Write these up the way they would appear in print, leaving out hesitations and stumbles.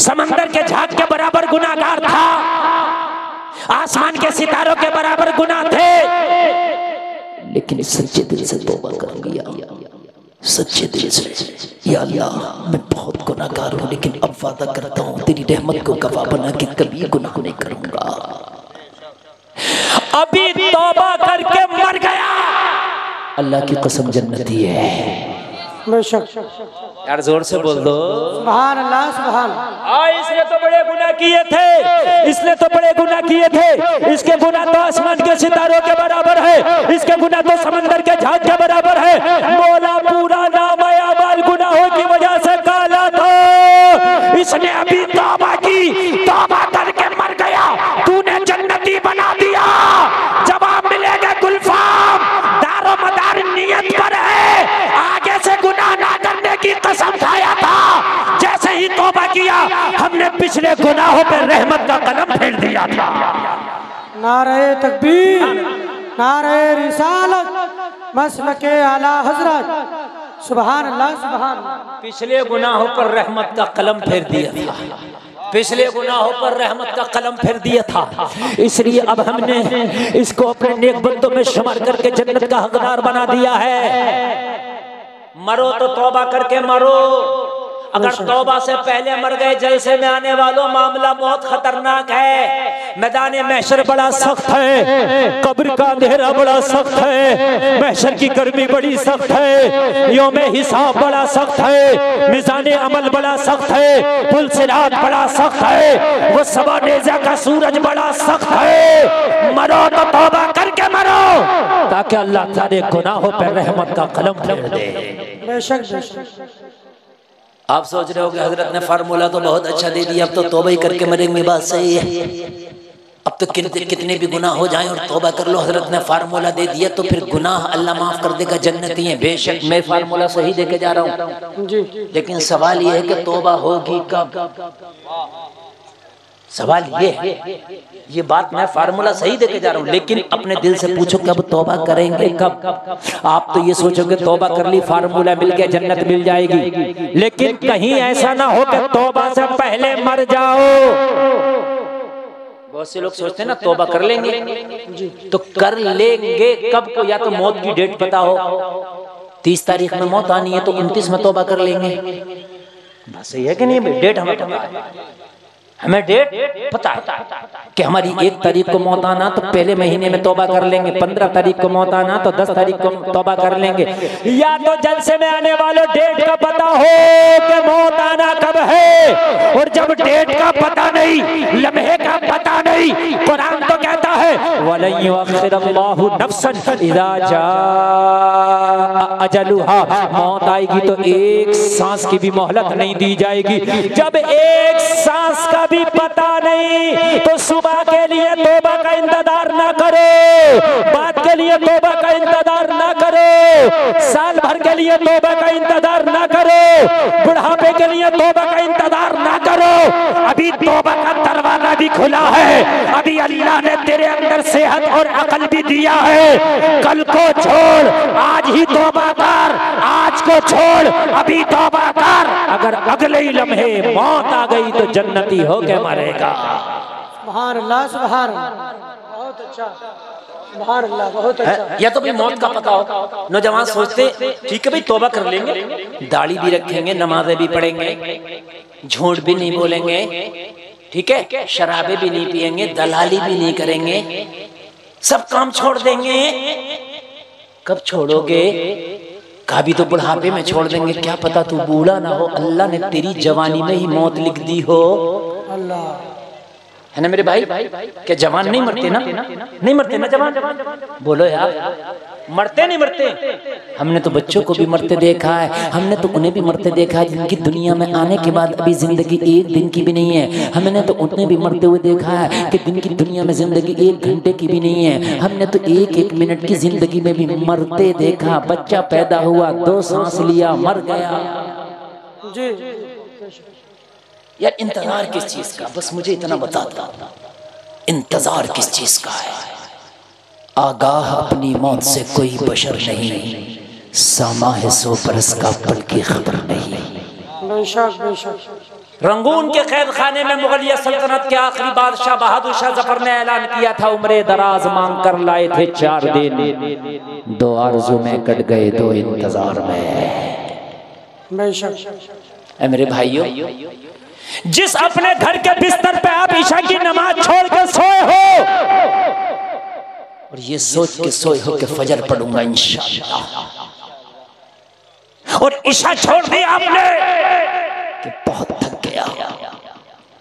समंदर के झाग के बराबर गुनाहगार था, आसमान के सितारों के बराबर गुनाह थे, लेकिन सच्चे दिल से तौबा कर लिया, सच्चे दिल से। या अल्लाह मैं बहुत गुनाहगार हूँ, लेकिन अब वादा करता हूँ तेरी रहमत को गवाह बना के कभी गुनाह नहीं करूंगा। अभी तौबा करके मर गया, अल्लाह की कसम जन्नती है। यार जोर से बोल दो सुभान अल्लाह सुभान। इसने तो बड़े गुनाह किए थे, इसने तो बड़े गुनाह किए थे, इसके गुनाह तो आसमान के सितारों के बराबर है, इसके गुनाह तो समंदर के झाग के बराबर है। मौला पूरा नाम अमाल गुनाहों की वजह से काला था, इसने अभी तौबा की, तौबा करके मर गया, तूने जन्नती बना दिया। जवाब मिलेगा गुलफाम, दारो मदार नियत पर है, आगे से गुनाह ना करने की कसम खाया था। जैसे ही तौबा किया हमने पिछले गुनाहों पर रहमत का कलम फेर दिया था। नारे तकबीर, नारे रिसालत, मसलके आला हजरत, सुभान अल्लाह सुभान। पिछले गुनाहों पर रहमत का कलम फेर दिया था, पिछले गुनाहों पर रहमत का कलम फेर दिया था। इसलिए अब हमने इसको अपने नेक बंदों में शुमार करके जन्नत का हकदार बना दिया है। मरो तो तौबा करके मरो, अगर तौबा से पहले मर गए जलसे में आने वालों, मामला बहुत खतरनाक है। मैदान महशर बड़ा सख्त है, कब्र का अंधेरा बड़ा सख्त है, महशर की गर्मी बड़ी सख्त है, यौमे हिसाब बड़ा सख्त है, मिजान अमल बड़ा सख्त है, पुल सिरात बड़ा सख्त है, वो सबा नेज़ा का सूरज बड़ा सख्त है। मरो तो तौबा करके मरो, ताकि अल्लाह तारे गुनाहों पर रहमत का कलम फेर दे। बेशक। आप सोच रहे हो कि हजरत ने फार्मूला तो बहुत अच्छा दे दिया, अब तो तौबा ही करके मरेंगे, बात सही है। अब तो कितने भी गुनाह हो जाएं और तौबा कर लो, हजरत ने फार्मूला दे दिया तो फिर गुनाह अल्लाह माफ कर देगा, जन्नती है। बेशक मैं फार्मूला सही देके जा रहा हूँ, लेकिन सवाल ये है कि तौबा होगी कब। सवाल ये है, ये बात मैं फार्मूला सही देके जा रहा हूँ, लेकिन अपने दिल से पूछो कब तौबा करेंगे, कब। आप तो ये सोचोगे तौबा कर ली, फार्मूला मिल गया, जन्नत मिल जाएगी, लेकिन कहीं ऐसा ना हो कि तौबा से पहले मर जाओ। बहुत से लोग सोचते हैं ना तौबा कर लेंगे, तो कर लेंगे कब को, या तो मौत की डेट पता हो, 30 तारीख में मौत आनी है तो 29 में तौबा कर लेंगे। बस सही है कि नहीं? डेट हमें पता है, हमें डेट पता है कि हमारी 1 तारीख को मौत आना तो पहले महीने में तौबा कर लेंगे, 15 तारीख को मौत आना तो 10 तारीख को तौबा कर लेंगे। या तो जलसे में आने वालों डेट का पता हो कि मौत आना कब है, और जब डेट का पता नहीं, लम्हे का पता नहीं, कुरान तो कहता है वलन युअख्खिरुल्लाहु नफ्सन इज़ा जाअ अजलुहा, मौत आएगी तो एक सांस की भी मोहलत नहीं दी जाएगी। जब एक सांस का भी पता नहीं तो सुबह के लिए तौबा का इंतजार ना करो, बात के लिए तौबा का इंतजार ना करो, साल भर के लिए तौबा का इंतजार ना करो, बुढ़ापे के लिए तौबा का इंतजार ना करो। अभी तौबा का दरवाजा भी खुला है, अभी अल्लाह ने तेरे अंदर सेहत और अकल भी दिया है। कल को छोड़, आज ही तौबा कर, आज को छोड़, अभी तौबा कर। अगर अगले ही लम्हे मौत आ गई तो जन्नती हो के मरेगा। सुभान अल्लाह सुभान अल्लाह, बहुत अच्छा, सुभान अल्लाह बहुत अच्छा। या तो भाई मौत का पता हो, नौजवान सोचते ठीक है भाई तौबा कर लेंगे, दाढ़ी भी रखेंगे, नमाजें भी पढ़ेंगे, झूठ भी नहीं बोलेंगे, ठीक है, शराबे भी नहीं पिएंगे, दलाली भी नहीं करेंगे, सब काम छोड़ देंगे। कब छोड़ोगे? कभी तो बुढ़ापे में छोड़ देंगे, क्या पता तू बूढ़ा ना हो, अल्लाह ने तेरी जवानी में ही मौत लिख दी हो। अल्लाह है ना मेरे भाई? क्या जवान नहीं मरते ना? नहीं मरते ना जवान? बोलो यार, मरते नहीं मरते? हमने तो बच्चों को भी मरते देखा है, हमने तो उन्हें भी मरते देखा है जिनकी दुनिया में आने के बाद अभी जिंदगी 1 दिन की भी नहीं है। हमने तो उन्हें भी मरते हुए देखा है कि जिनकी दुनिया में जिंदगी 1 घंटे की भी नहीं है। हमने तो 1-1 मिनट की जिंदगी में भी मरते देखा। बच्चा पैदा हुआ, 2 सांस लिया, मर गया। जी यार इंतजार किस चीज का? बस मुझे इतना बता दो, इंतजार किस चीज का है? आगाह अपनी मौत से कोई बशर नहीं, सामा है 100 बरस का पल की खबर नहीं। बेशक बेशक। रंगून के कैद खाने में मुगलिया सल्तनत के आखिरी बादशाह बहादुर शाह जफर ने ऐलान किया था, उम्रे दराज मांग कर लाए थे 4 दिन, 2 आरज़ू में कट गए 2 इंतजार में। मेरे भाइयों, जिस अपने घर के बिस्तर पे आप ईशा की नमाज छोड़ के सोए हो और ये सोच के सोए हो कि फजर पढ़ूंगा इंशाअल्लाह, और ईशा छोड़ दी आपने कि बहुत थक गया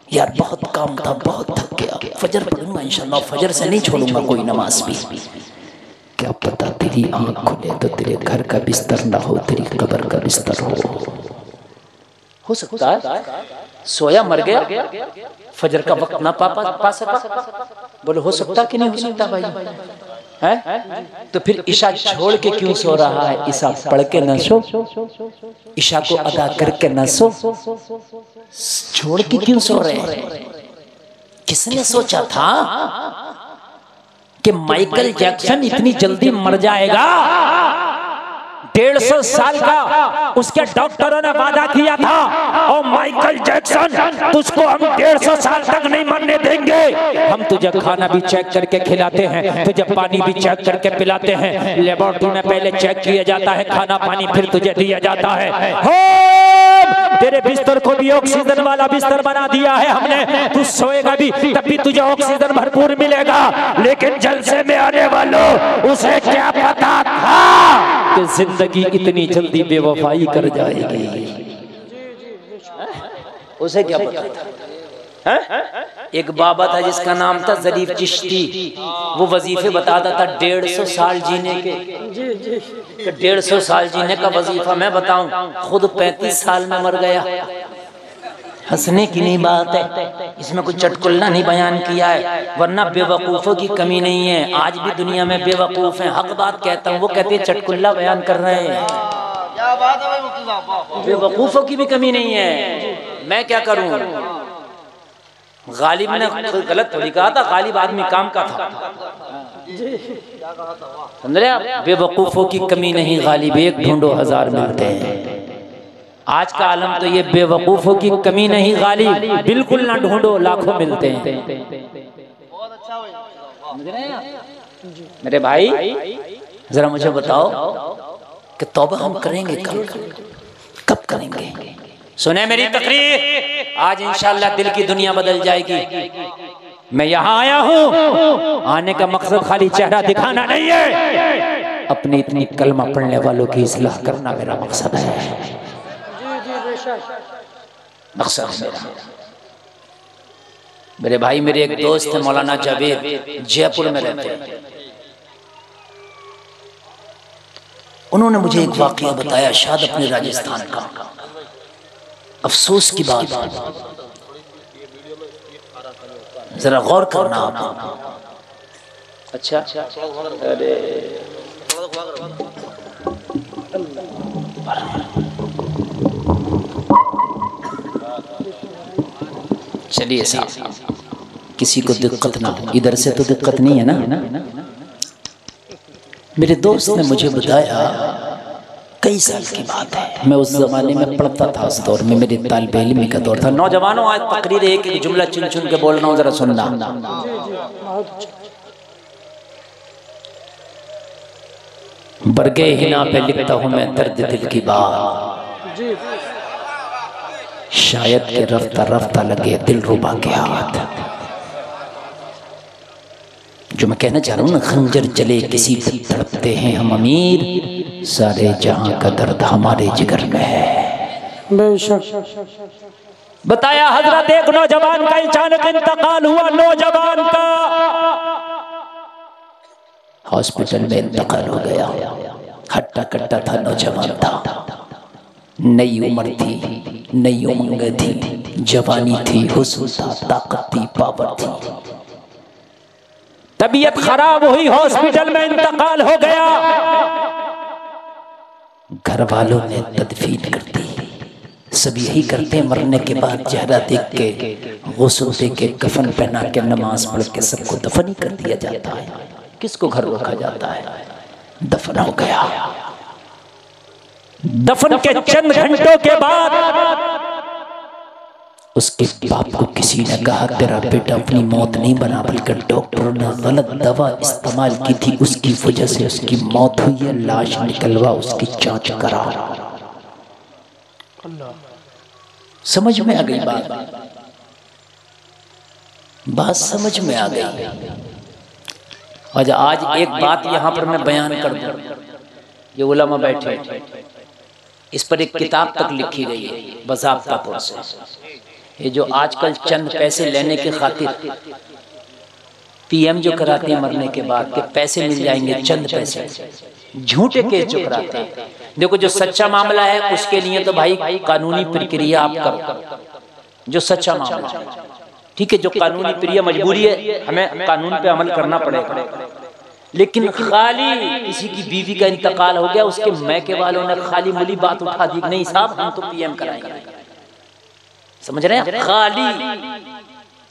यार, बहुत काम था, बहुत थक गया, फजर पढ़ूंगा इंशाअल्लाह, फजर से नहीं छोड़ूंगा कोई नमाज भी। क्या पता तेरी आंख खुले तो तेरे घर का बिस्तर ना हो, तेरी कब्र का बिस्तर हो सकता है सोया मर गया, फजर का वक्त ना पा सका। बोलो हो सकता कि नहीं हो सकता भाई है? तो फिर ईशा छोड़ के क्यों सो रहा है? ईशा पढ़ के न सो, ईशा को अदा करके न सो, छोड़ के क्यों सो रहे हैं? किसने सोचा था कि माइकल जैक्सन इतनी जल्दी मर जाएगा? 150 साल का उसके डॉक्टरों ने वादा किया था, और माइकल जैक्सन तुझको हम 150 साल तक नहीं मरने देंगे, हम तुझे खाना भी चेक करके खिलाते हैं, तुझे पानी भी चेक करके पिलाते हैं, लेबोरेटरी में पहले चेक किया जाता है खाना पानी, फिर तुझे दिया जाता है। तेरे बिस्तर को भी ऑक्सीजन वाला बिस्तर बना दिया है हमने, तू सोएगा भी तब भी तुझे ऑक्सीजन भरपूर मिलेगा। लेकिन जलसे में आने वालों, उसे क्या पता था कि जिंदगी इतनी जल्दी बेवफाई कर जाएगी? उसे क्या पता था? एक बाबा था जिसका नाम था जरीफ चिश्ती, वो वजीफे बताता था 150 साल जीने के। 150 साल जीने का वजीफा मैं बताऊं, खुद 35 साल में मर गया। हंसने की नहीं बात है, इसमें कुछ चटकुल्ला नहीं बयान किया है, वरना बेवकूफ़ों की कमी नहीं है। आज भी दुनिया में बेवकूफ़ हैं, हक बात कहता हूँ, वो कहते हैं चटकुल्ला बयान कर रहे हैं। बेवकूफ़ों की भी कमी नहीं है। मैं क्या करूँ? गालिब ने गलत थोड़ी कहा था, गालिब आदमी काम का था, समझ रहे आप? बेवकूफ़ों की कमी नहीं, गालिब एक ढूंढो 1000 मिलते हैं। आज का आलम तो ये बेवकूफ़ों की कमी नहीं, गालिब बिल्कुल ना ढूंढो, लाखों मिलते हैं। मेरे भाई जरा मुझे बताओ कि तौबा हम करेंगे कब करेंगे? सुने मेरी तकरीर, आज इंशाअल्लाह दिल की दुनिया बदल जाएगी। मैं यहाँ आया हूँ, आने का मकसद खाली चेहरा दिखाना नहीं है, अपनी इतनी कलमा पढ़ने वालों की इस्लाह करना मेरा मकसद है। मकसद मेरा, मेरे भाई, मेरे एक दोस्त है मौलाना जावेद, जयपुर में रहते हैं। उन्होंने मुझे एक वाकया बताया, शायद अपने राजस्थान का। अफसोस की बात, जरा गौर करना आप। अच्छा, अरे चलिए साहब, किसी को दिक्कत ना हो, इधर से तो दिक्कत नहीं है ना? मेरे दोस्त ने मुझे बताया, कई साल की बात है, मैं उस जमाने में पढ़ता था, उस दौर में मेरे तालिब इल्मी का दौर था। नौजवानों, आज तकरीर एक एक जुमला चुन चुन के बोल रहा हूँ, जरा सुनना। बरगे हिना पे लिखता हूँ मैं दर्द दिल की बात, शायद के रफ्ता रफ्ता लगे दिल रुबा के हाथ। जो मैं कहना चाह रहा हूँ ना, खंजर चले किसी पे तड़पते हैं हम अमीर, सारे जहां का दर्द हमारे जिगर में है। बताया हजरत, एक नौजवान का अचानक इंतकाल हुआ, नौजवान का हॉस्पिटल में इंतकाल हो गया। हट्टा कट्टा था, नौजवान था, नई उम्र थी, नई उमंग थी, जवानी थी, हुस्न था, ताकत थी, पावर थी। तबीयत खराब हुई, हॉस्पिटल में इंतकाल हो गया। घर वालों ने तदफीन कर दी। सब यही करते हैं, मरने के बाद चेहरा देख के, गुस्ल दे के, कफन पहना के, नमाज पढ़ के सबको दफन ही कर दिया जाता है। किसको घर रखा जाता है? दफन हो गया। दफन के चंद घंटों के बाद उसके बाप को किसी ने कहा तेरा बेटा अपनी मौत नहीं बना बल्कि डॉक्टरों ने गलत दवा इस्तेमाल की थी, उसकी वजह से उसकी मौत हुई है, लाश निकलवा उसकी जांच करा। समझ में आ गई बात समझ में आ गई। और आज एक बात यहाँ पर मैं बयान कर दूं, ये उलमा बैठे, इस पर एक किताब तक लिखी गई है बज़ाब्ता तौर से। ये जो आजकल चंद पैसे लेने के खातिर पीएम जो कराते हैं मरने के बाद के पैसे मिल जाएंगे, चंद पैसे, झूठे केस जो कराते हैं। देखो जो सच्चा मामला है उसके लिए तो भाई कानूनी प्रक्रिया आप करो, जो सच्चा मामला है, ठीक है, जो कानूनी प्रक्रिया मजबूरी है, हमें कानून पे अमल करना पड़ेगा। लेकिन खाली किसी की बीवी का इंतकाल हो गया, उसके मैके वालों ने खाली मुली बात उठा दी, नहीं साहब हम तो पीएम कराएंगे, समझ रहे हैं? खाली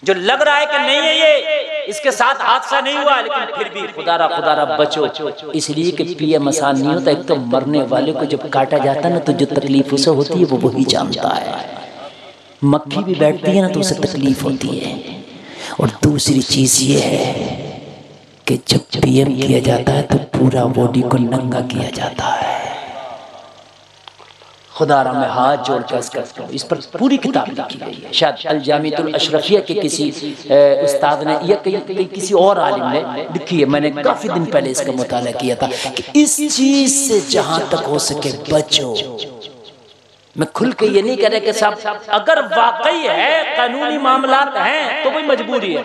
जो लग रहा है कि नहीं है ये, इसके साथ हादसा नहीं हुआ, लेकिन फिर भी खुदारा बचो, इसलिए कि पीएम आसान नहीं होता। एक तो मरने वाले को जब काटा जाता है ना, तो जो तकलीफ उसे होती है वो वही जानता है। मक्खी भी बैठती है ना तो उसे तकलीफ होती है। और दूसरी चीज ये है कि जब पीएम किया जाता है तो पूरा बॉडी को नंगा किया जाता है। खुदारा में हाथ जोड़कर करता हूँ, इस पर पूरी किताब लिखी गई है। शायद अल जामिअतुल अशरफिया के किसी उस्ताद ने या किसी और आलिम ने लिखी है। मैंने काफी दिन पहले इसका मुताला किया था कि इस चीज से जहां तक हो सके बचो। मैं खुल के ये नहीं कह रहा कि साहब अगर वाकई है कानूनी मामलात हैं तो कोई मजबूरी है,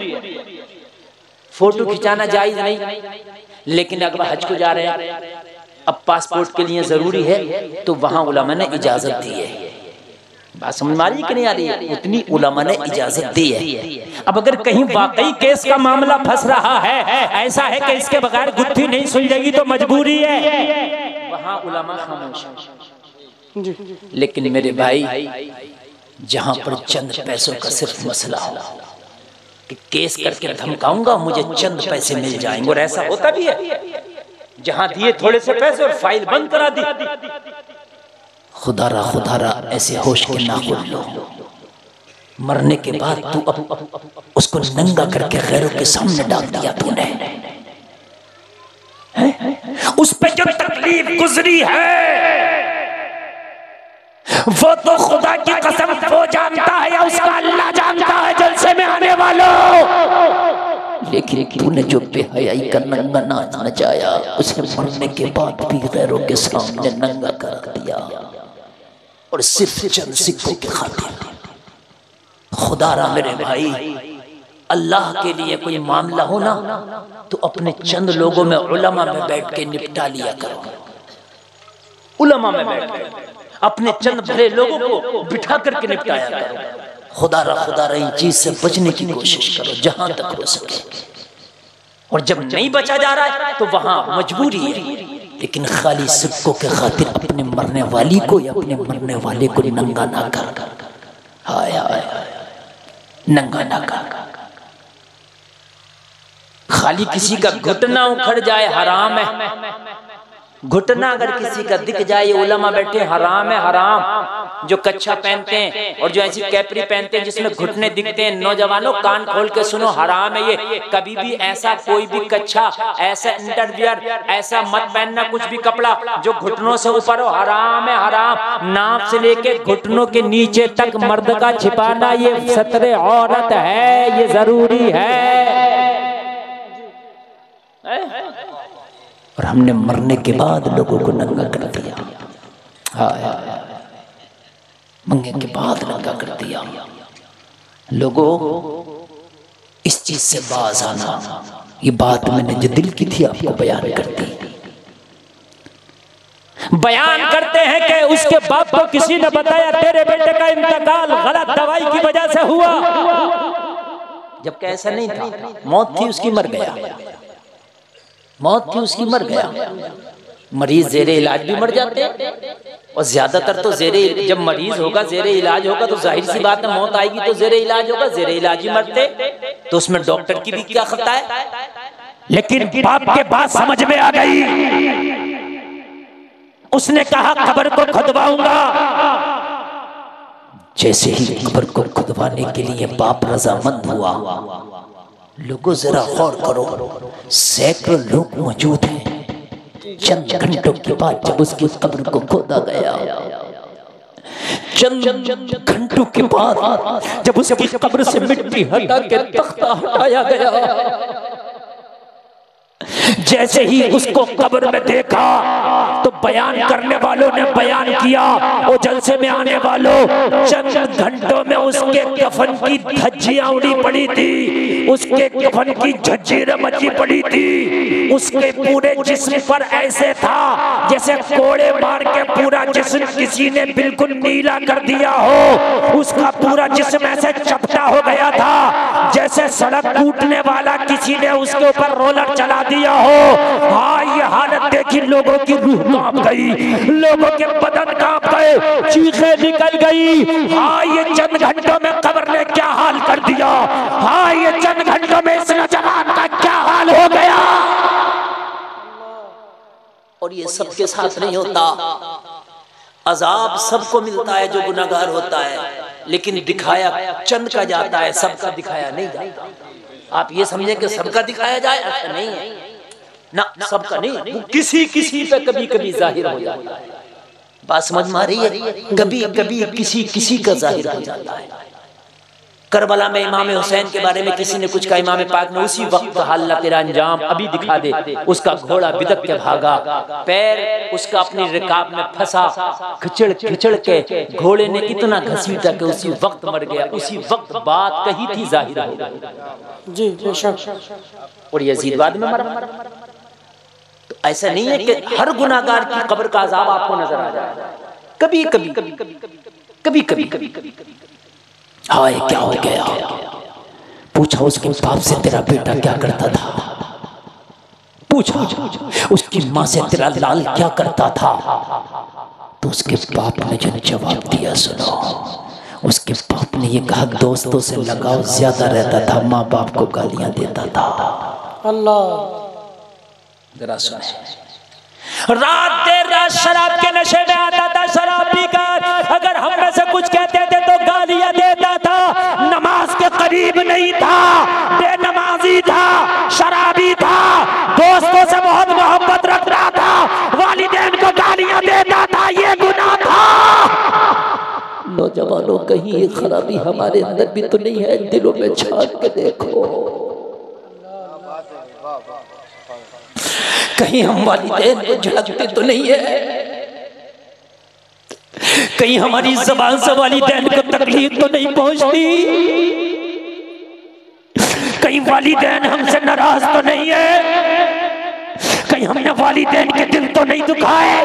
फोटो खिंचाना जायज नहीं, लेकिन अगर हज को जा रहे हैं, अब पासपोर्ट के लिए जरूरी है, तो वहां उलमा ने इजाजत दी है। बात समझ में आ रही है कि नहीं आ रही है? उतनी उलमा ने इजाजत दी है। अब अगर कहीं वाकई केस का मामला फंस रहा है, ऐसा है कि इसके बगैर गुत्थी नहीं सुलझेगी तो मजबूरी है, वहां उलमा खामोश। लेकिन मेरे भाई जहां पर चंद पैसों का सिर्फ मसला हो कि केस करके धमकाऊंगा मुझे चंद पैसे मिल जाएंगे, और ऐसा होता भी है, जहां दिए थोड़े से पैसे और फाइल बंद करा दी। खुदारा ऐसे होश के नाखुन लो, मरने के बाद तू अब उसको नंगा करके गैरों के सामने डाल दिया तूने। उस पे जो तकलीफ गुजरी है वो तो खुदा की कसम वो जानता है या उसका अल्लाह जानता है जलसे में आने वालों। लेकिन तूने जो बेहयाई का नंगा नाच नचाया, उसे मरने के बाद भी गैरों के सामने नंगा कर दिया, और सिर्फ चंद सिक्कों के खातिर। खुदारा मेरे भाई, अल्लाह के लिए कोई मामला हो ना तो अपने चंद लोगों में उलमा में बैठ के निपटा लिया करो। उलमा में बैठ के अपने चंद भले लोगों को बिठा करके निपटाया करो। खुदारा इन चीज से बचने की कोशिश करो जहां तक हो सके। और जब नहीं बचा जा रहा है तो वहां मजबूरी है, लेकिन खाली सिक्कों के खातिर अपने मरने वाली को या अपने मरने वाले को नंगा ना कर। हाय हाय नंगा ना कर। खाली किसी का घुटना उखड़ जाए हराम है, घुटना अगर किसी का दिख जाए, ये उलमा बैठे हराम है, हराम। जो कच्छा पहनते हैं और जो ऐसी कैपरी पहनते हैं जिसमें घुटने दिखते हैं, नौजवानों कान खोल के सुनो, हराम है ये। कभी भी ऐसा कोई भी कच्छा, ऐसा अंडरवियर ऐसा मत पहनना, कुछ भी कपड़ा जो घुटनों से ऊपर हो, हराम है, हराम। नाप से लेके घुटनों के नीचे तक मर्द का छिपाना ये सतरे औरत है, ये जरूरी है। और हमने मरने के बाद लोगों को नंगा कर दिया। हाँ, मंगे के बाद नंगा कर दिया। लोगों इस चीज से बाज आना, ये बात मैंने जो दिल की थी आपको बयान कर दी। बयान करते हैं कि उसके बाप को किसी ने बताया तेरे बेटे का इंतकाल गलत दवाई की वजह से हुआ, जबकि ऐसा नहीं था। मौत थी उसकी, मर गया। मौत थी उसकी, मर गया। मरीज जेरे इलाज भी मर जाते हैं, और ज्यादातर तो जब मरीज होगा जेरे इलाज होगा तो जाहिर सी बात है मौत आएगी तो जेरे इलाज होगा, जेरे इलाज ही मरते, तो उसमें डॉक्टर की भी क्या खता है। लेकिन बाप के बात समझ में आ गई, उसने कहा कब्र को खुदवाऊंगा। जैसे ही कब्र को खुदवाने के लिए बाप रजामंद हुआ, लोगों जरा गौर करो, सैकड़ों लोग मौजूद हैं। चंद घंटों के बाद जब उसकी कब्र को खोदा गया, चंद घंटों के बाद जब उसकी कब्र से मिट्टी हटा के तख्ता हटाया गया, जैसे ही उसको कब्र में देखा तो बयान करने वालों ने बयान किया, वो जलसे में आने वालों, चंद घंटों में उसके कफन की धज्जियां उड़ी पड़ी थी, उसके कफन की झज्जीरें मची पड़ी थी, उसके पूरे जिस्म पर ऐसे था जैसे कोड़े मार के पूरा जिस्म किसी ने बिल्कुल नीला कर दिया हो। उसका पूरा जिस्म ऐसे चपटा हो गया था जैसे सड़क टूटने वाला किसी ने उसके ऊपर रोलर चला दिया हो। हाँ, ये हालत देखी, लोगों की रूह कांप गई, लोगों के बदन कांप गए, चीखें निकल गई। हाँ, ये चंद घंटों में कब्र ने क्या हाल कर दिया। हाँ, ये चंद घंटों में इस नौजवान का क्या हाल हो गया। और ये सबके साथ नहीं होता, अजाब सबको मिलता है जो गुनाहगार होता है, लेकिन दिखाया चंद का जाता है, सबका दिखाया नहीं जाता। आप ये समझे कि सबका दिखाया जाए, ऐसा नहीं है ना, सबका नहीं, किसी किसी पे कभी कभी जाहिर हो जाता है। बात समझ में आ रही है? कभी कभी किसी किसी का जाहिर हो जाता है। करबला में इमाम हुसैन के बारे में किसी ने कुछ कहा, इमाम पाक ने उसी वक्त अल्लाह तेरा अंजाम अभी दिखा दे। उसका घोड़ा बिदक के भागा, पैर उसका अपनी रिकाब में फंसा, खिचड़ खिचड़ के घोड़े ने इतना घसीटा कि उसी वक्त मर गया। उसी वक्त बात कही थी, जाहिर हो गई जी बेशक। और यजीद बाद में मरा। तो ऐसा नहीं है कि हर गुनाहगार की कब्र का अजाब आपको नजर आ जाए, कभी कभी कभी कभी कभी। हाय क्या हो गया, पूछा उसके बाप से तेरा बेटा क्या करता था, पूछा उसकी माँ से तेरा लाल क्या करता था, तो उसके बाप ने जो जवाब दिया सुनो। उसके बाप ने ये कहा, दोस्तों से लगाव ज्यादा रहता था, माँ बाप को गालियां देता था। अल्लाह, जरा सुने। रात देर रात शराब के नशे में आता था, शराब पीकर अगर हम में से कुछ कहते थे तो गालियां देता था। नमाज के करीब नहीं था, बेनमाजी था, शराबी था, दोस्तों से बहुत मोहब्बत रखता था, वालिदैन को गालियां देता था, ये गुनाह था। नौजवानों, कहीं ये खराबी हमारे अंदर भी तो नहीं है? दिलों में झांक के देखो, कहीं हम वालिदैन को झड़कते तो नहीं है? कहीं हमारी ज़बान से वालिदैन को तकलीफ तो नहीं पहुंचती? कहीं वालिदैन हमसे नाराज तो नहीं है? कहीं हमने वालिदैन के दिल तो नहीं दुखाए?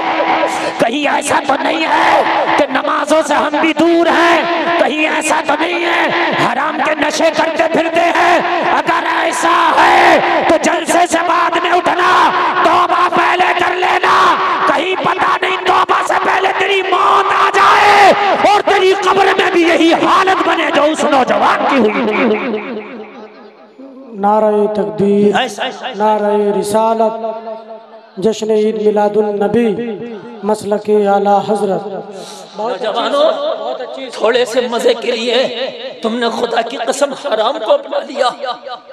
कहीं ऐसा तो नहीं है कि नमाजों से हम भी दूर हैं? कहीं ऐसा तो नहीं है हराम के नशे करते फिरते हैं? अगर ऐसा है तो जलसे से बाद में उठना, तौबा पहले कर लेना। कहीं पता नहीं तौबा से पहले तेरी मौत आ जाए और तेरी कब्र में भी यही हालत बने जो उस नौजवान की हुई। नारे तकबीर, नारे रिसालत, जश्न ईद मिलादुन नबी, मसलके आला हजरत। नौजवानों, थोड़े से मजे के लिए तुमने खुदा की कसम हराम को अपना लिया,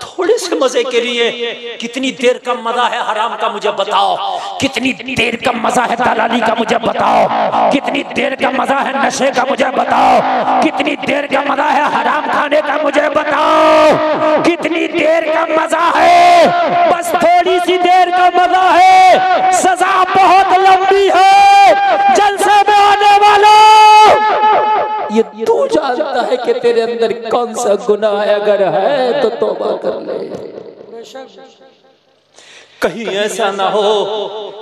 थोड़े से मजे के लिए। कितनी देर का मजा है हराम का मुझे बताओ, कितनी देर का मजा है दलाली का मुझे बताओ, कितनी देर का मजा है नशे का मुझे बताओ, कितनी देर का मजा है हराम खाने का मुझे बताओ, कितनी देर का मजा है? बस थोड़ी सी देर का मजा है, सजा बहुत लंबी है। जलसे में आने वालों, ये तू जानता है कि तेरे अंदर कौन सा गुनाह है, अगर है तो तौबा कर ले। कहीं ऐसा ना हो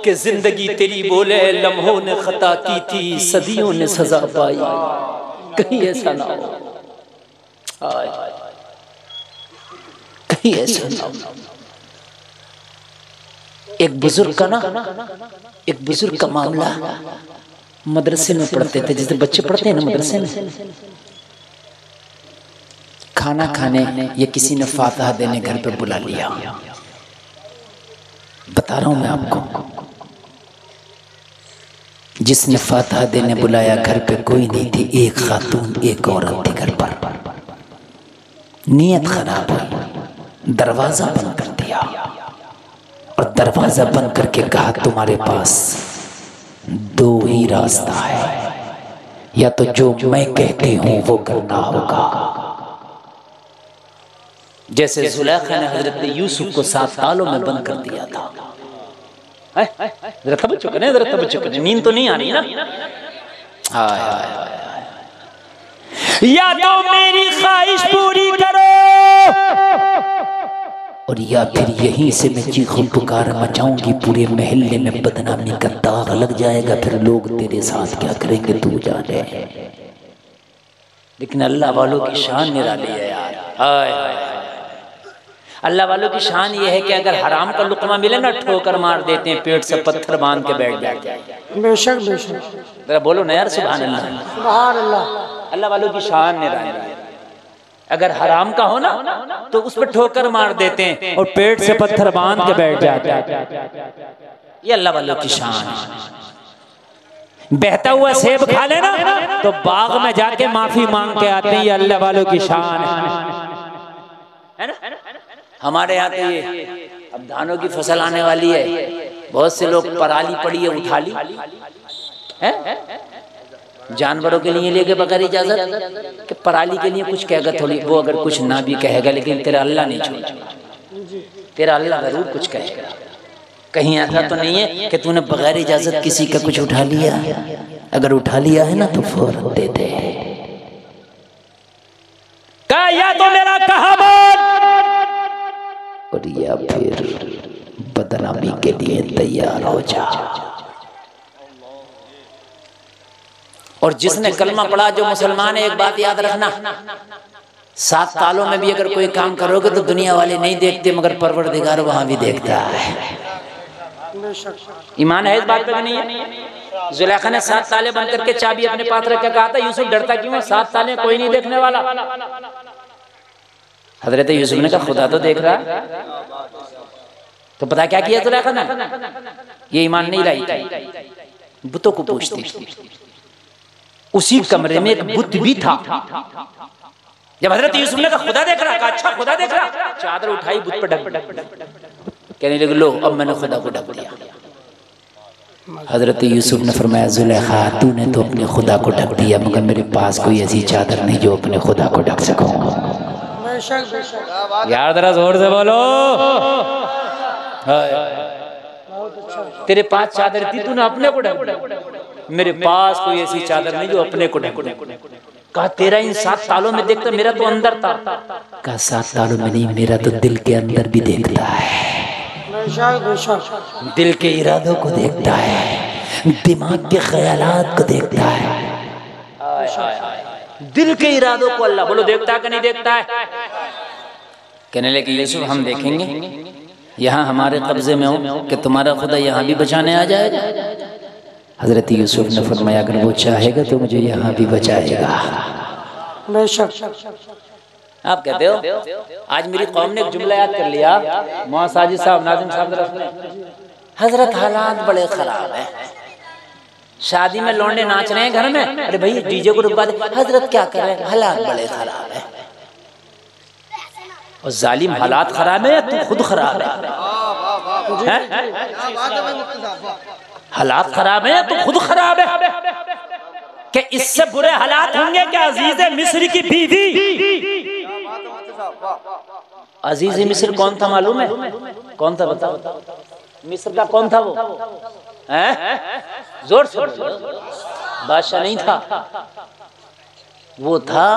कि जिंदगी तेरी बोले लम्हों ने खता की थी, सदियों ने सजा पाई। कहीं ऐसा ना हो, कहीं ऐसा ना हो। एक बुजुर्ग का ना, एक बुजुर्ग का मामला, मदरसे में पढ़ते थे, जैसे बच्चे पढ़ते हैं ना मदरसे में, खाना खाने ये किसी ने फातिहा देने घर पे बुला लिया। बता रहा हूं मैं आपको, जिसने फातहा देने बुलाया घर पे कोई नहीं थी, एक खातून एक औरत थी घर पर। नीयत खराब हुई, दरवाजा बंद कर दिया और दरवाजा बंद करके कहा तुम्हारे पास दो ही रास्ता है, या तो जो मैं कहती हूं वो करना होगा। जैसे जुलेखा ने हजरत यूसुफ को 7 तालों में बंद कर दिया था। जरा तवज्जो करें, जरा तवज्जो करें, नींद तो नहीं आनी ना। हाय हाय हाय, या तो मेरी ख्वाहिश पूरी करो और या फिर यहीं से मैं चीखों पुकार मचाऊंगी, पूरे मोहल्ले में बदनामी का दाग लग जाएगा, फिर लोग तेरे साथ क्या करेंगे तू जाने। लेकिन अल्लाह वालों की शान निराली है यार। हाय हाय, अल्लाह वालों की शान ये है कि अगर हराम का लुकमा मिले ना ठोकर मार देते हैं, पेट से पत्थर बांध के बैठ जाते हैं। बेशक बेशक, जरा बोलो ना यार सुभान अल्लाह। सुभान अल्लाह। अल्लाह वालों की शान निराली है। अगर हराम का हो ना तो उस पर ठोकर मार देते हैं और पेट से पत्थर बांध के बैठ जाते हैं। ये अल्लाह वालों की शान है। बहता हुआ सेब खा लेना तो बाग में जाके माफी मांग के आते हैं, ये अल्लाह वालों की शान है ना। हमारे यहाँ तो ये अब धानों की फसल आने वाली है, बहुत से लोग पराली पड़ी है उठा ली है, जानवरों के लिए लेके बगैर इजाजत कि पराली के लिए कुछ कहेगा थोड़ी, वो अगर कुछ ना भी कहेगा लेकिन तेरा अल्लाह नहीं छोड़ेगा, तेरा अल्लाह जरूर कुछ कहेगा। कहीं ऐसा तो नहीं है कि तूने बगैर इजाजत किसी का कुछ उठा लिया, अगर उठा लिया है ना तो फौरन दे दे। या तो मेरा कहा और या फिर बदनामी के लिए तैयार हो जा। और जिसने कलमा पढ़ा जो मुसलमान है, एक बात याद रखना, 7 सालों में भी अगर कोई काम करोगे तो दुनिया वाले नहीं देखते मगर परवरदिगार वहां भी देखता है। ईमान है इस बात पे नहीं है। जुलेखा ने 7 ताले बंद करके चाबी अपने पास रख के कहा था यूसुफ डरता क्यों है, 7 ताले कोई नहीं देखने वाला। हजरत यूसुफ ने कहा खुदा तो देख रहा है। तो पता क्या किया जुलेखा ने, ये ईमान नहीं लाई थी, बुतों को पूछती। उसी कमरे में एक बुत भी था। जब हजरत यूसुफ ने कहा खुदा देख रहा, कहा अच्छा खुदा देख रहा, चादर उठाई बुत पर ढक, कहने लगे लो अब मैंने खुदा को ढक दिया। हजरत यूसुफ ने फरमाया जुलेखा तूने तो अपने खुदा को ढक दिया, मगर मेरे पास कोई ऐसी चादर नहीं जो अपने खुदा को ढक सकूं। यार जरा जोर से बोलो। तेरे पास चादर थी, तूने अपने को ढक, मेरे पास कोई ऐसी चादर नहीं जो अपने को ढक। कहा तेरा इन 7 सालों में देखता, मेरा तो अंदर था। कहा 7 सालों में नहीं, मेरा तो दिल के अंदर भी देखता है, दिल के इरादों को देखता है, दिमाग के ख्यालात को देखता है। दिल के इरादों को अल्लाह बोलो देखता है कि नहीं देखता है। कहने लगे यूसुफ हम देखेंगे, यहाँ हमारे कब्जे में हो कि तुम्हारा खुदा यहाँ भी बचाने आ जाएगा। हजरत यूसुफ ने फरमाया अगर वो चाहेगा तो मुझे यहाँ भी बचाएगा। आप कहते हो आज मेरी कौम ने एक जुमला याद कर लिया, मौलाना साजिद साहब, नाजिम साहब, हजरत हालात बड़े खराब है। शादी में लौंडे नाच रहे हैं घर में, अरे भाई डीजे को रुकवा दे, हजरत क्या कर रहे हैं, हालात बड़े खराब है। और जालिम हालात खराब है या तू खुद खराब है? हालात खराब है या तू खुद खराब है? कि इससे बुरे हालात होंगे क्या अजीज मिस्र की बीवी? अजीज मिस्र कौन था मालूम है? कौन था बताओ? मिस्र का कौन था वो? जोर से बादशाह नहीं था, वो था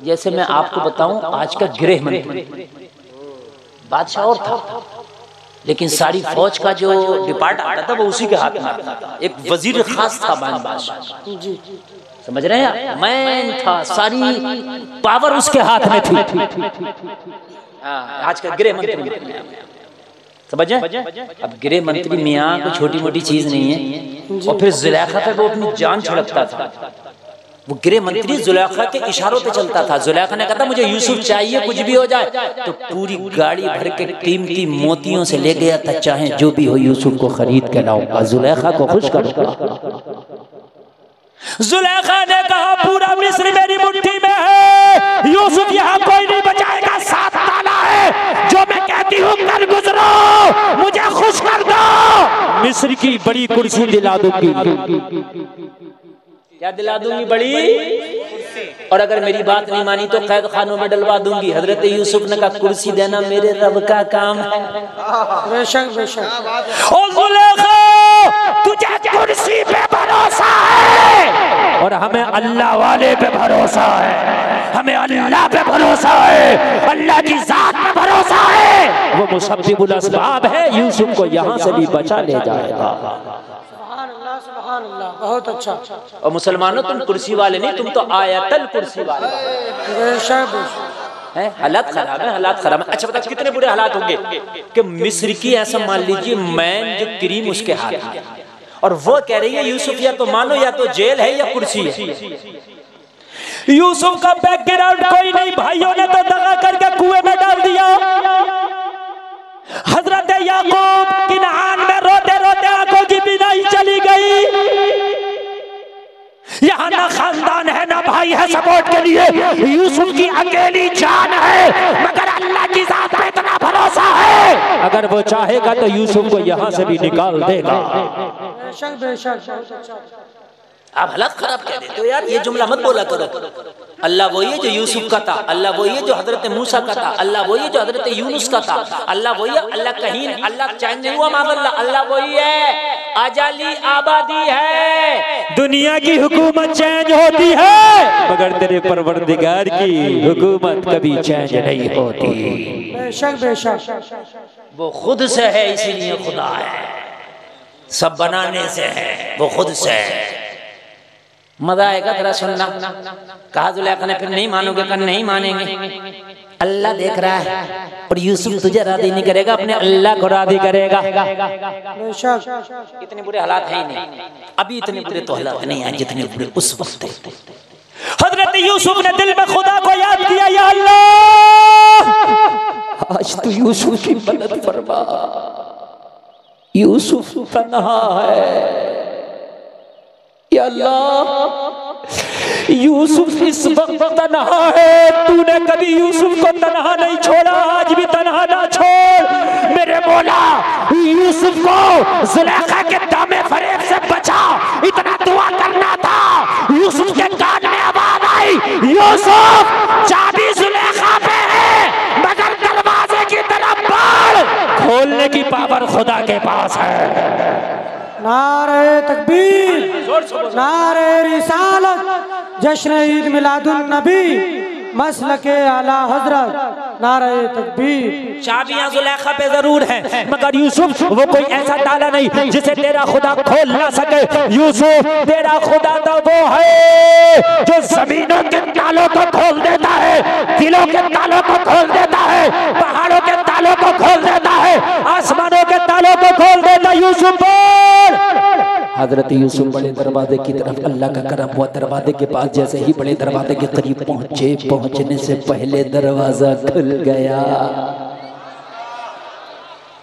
जैसे मैं आपको बताऊं आज का गृह मंत्री। बादशाह और था लेकिन सारी फौज का जो डिपार्ट आता था वो उसी के हाथ में आता था। एक वजीर खास था बादशाह, समझ रहे हैं? मैन था, सारी पावर उसके हाथ में थी। आज का गृह मंत्री समझे? अब गृह मंत्री मियाँ कोई छोटी मोटी चीज नहीं है। और फिर जुलेखा पे वो अपनी जान छिड़कता था। वो गृह मंत्री जुलेखा के इशारों पे चलता था। जुलेखा ने कहा था मुझे यूसुफ चाहिए, कुछ भी हो जाए, तो पूरी गाड़ी भर के कीमती मोतियों से ले गया था, चाहे जो भी हो यूसुफ को खरीद के लाऊंगा, जुलेखा को खुश करूंगा। जुलेखा ने कहा पूरा मिस्र मेरी मुट्ठी में है, यूसुफ यहाँ कोई नहीं बचाएगा, साथ ताला है, जो मैं कहती हूँ कर गुजरो, मुझे खुश कर दो, मिस्र की बड़ी कुर्सी दिला दूंगी। क्या दिला दूंगी? बड़ी, और अगर मेरी बात नहीं मानी तो कैद खानों में डलवा दूंगी। हजरत यूसुफ ने कहा कुर्सी देना मेरे रब का काम है। बेशक बेशक। ओ जुलेखा, तुझे कुर्सी पे भरोसा है और हमें अल्लाह वाले पे भरोसा है, हमें अल्लाह पे भरोसा है, अल्लाह की जात पे भरोसा है। वो मुसब्बिबुल अस्बाब है, यूसुफ को यहाँ से भी बचा ले जाएगा। सुभान अल्लाह, बहुत अच्छा। और मुसलमानों तुम कुर्सी वाले नहीं, तुम तो आयतल कुर्सी वाले हैं। हालात खराब है, हालात खराब है। अच्छा बताओ कितने बुरे हालात होंगे कि मिस्र की, ऐसा मान लीजिए मैन जो क्रीम उसके हाथ में, और वो कह रही है यूसुफ या तो मानो या तो जेल है या कुर्सी है। यूसुफ का बैकग्राउंड कोई नहीं, भाइयों ने तो दगा करके कुएं में डाल दिया। हजरत याकूब किनान में रोते रोते आंखों की बिनाई चली गई। यहाँ ना खानदान है ना भाई है सपोर्ट के लिए, यूसुफ की अकेली जान है, मगर अल्लाह की जात पे इतना भरोसा है, अगर वो चाहेगा तो यूसुफ को यहाँ से भी निकाल देगा। बेशक बेशक। आप हालात खराब कह देते हो यार, ये जुमला मत बोला करो। अल्लाह वही है जो यूसुफ का था, अल्लाह वही है जो हजरत मूसा का था, अल्लाह वही है जो हजरत यूनुस का था, अल्लाह वही है, अल्लाह कहीं अल्लाह चेंज नहीं हुआ माज़अल्लाह, अल्लाह वही है, अजाली आबादी है। दुनिया की हुकूमत चेंज होती है मगर तेरे परवरदिगार की हुकूमत कभी चेंज नहीं होती। बेशक बेशक। वो खुद से है, इसीलिए खुदा है, सब बनाने से है, वो खुद से है। मजा आएगा जरा सुनना। कहा जुलेखा ने फिर नहीं मानोगे? कर नहीं मानेंगे, अल्लाह देख रहा है और यूसुफ तुझे राजी नहीं करेगा, अपने अल्लाह को राजी करेगा। इतने बुरे हालात हैं ही नहीं, अभी इतने बुरे तो हालात नहीं हैं जितने बुरे उस वक्त थे। हजरत यूसुफ ने दिल में खुदा को याद किया, या अल्लाह आज तू यूसुफ की मदद फरमा, यूसुफ तन्हा है, या अल्लाह यूसुफ इस वक्त तन्हा है, तूने कभी यूसुफ को तन्हा नहीं छोड़ा, आज भी तन्हा ना छोड़ मेरे मौला। यूसुफ को जुलेखा के दामे फरेब से बचा, इतना दुआ करना था। यूसुफ के कान में आवाज आई, यूसुफ चाबी जुलेखा पे है मगर दरवाजे की तरफ बढ़, खोलने की पावर खुदा के पास है। नारे तकबीर, नारे रिसालत, जश्न ईद मिलादुन नबी, मसलके आला हजरत, नारे तकबीर। चाबियां जुलेखा पे जरूर हैं मगर यूसुफ वो कोई ऐसा ताला नहीं जिसे तेरा खुदा खोल ना सके। यूसुफ तेरा खुदा तो वो है जो जमीनों के तालों को खोल देता है, दिलों के तालों को खोल देता है, पहाड़ों के तालों को खोल देता है, आसमानों के तालों को खोल देता। यूसुफ हजरत यूसुफ बड़े दरवाजे की तरफ, अल्लाह का करम हुआ, दरवाजे के पास जैसे ही बड़े दरवाजे के करीब पहुंचे, पहुंचने से पहले दरवाजा खुल गया।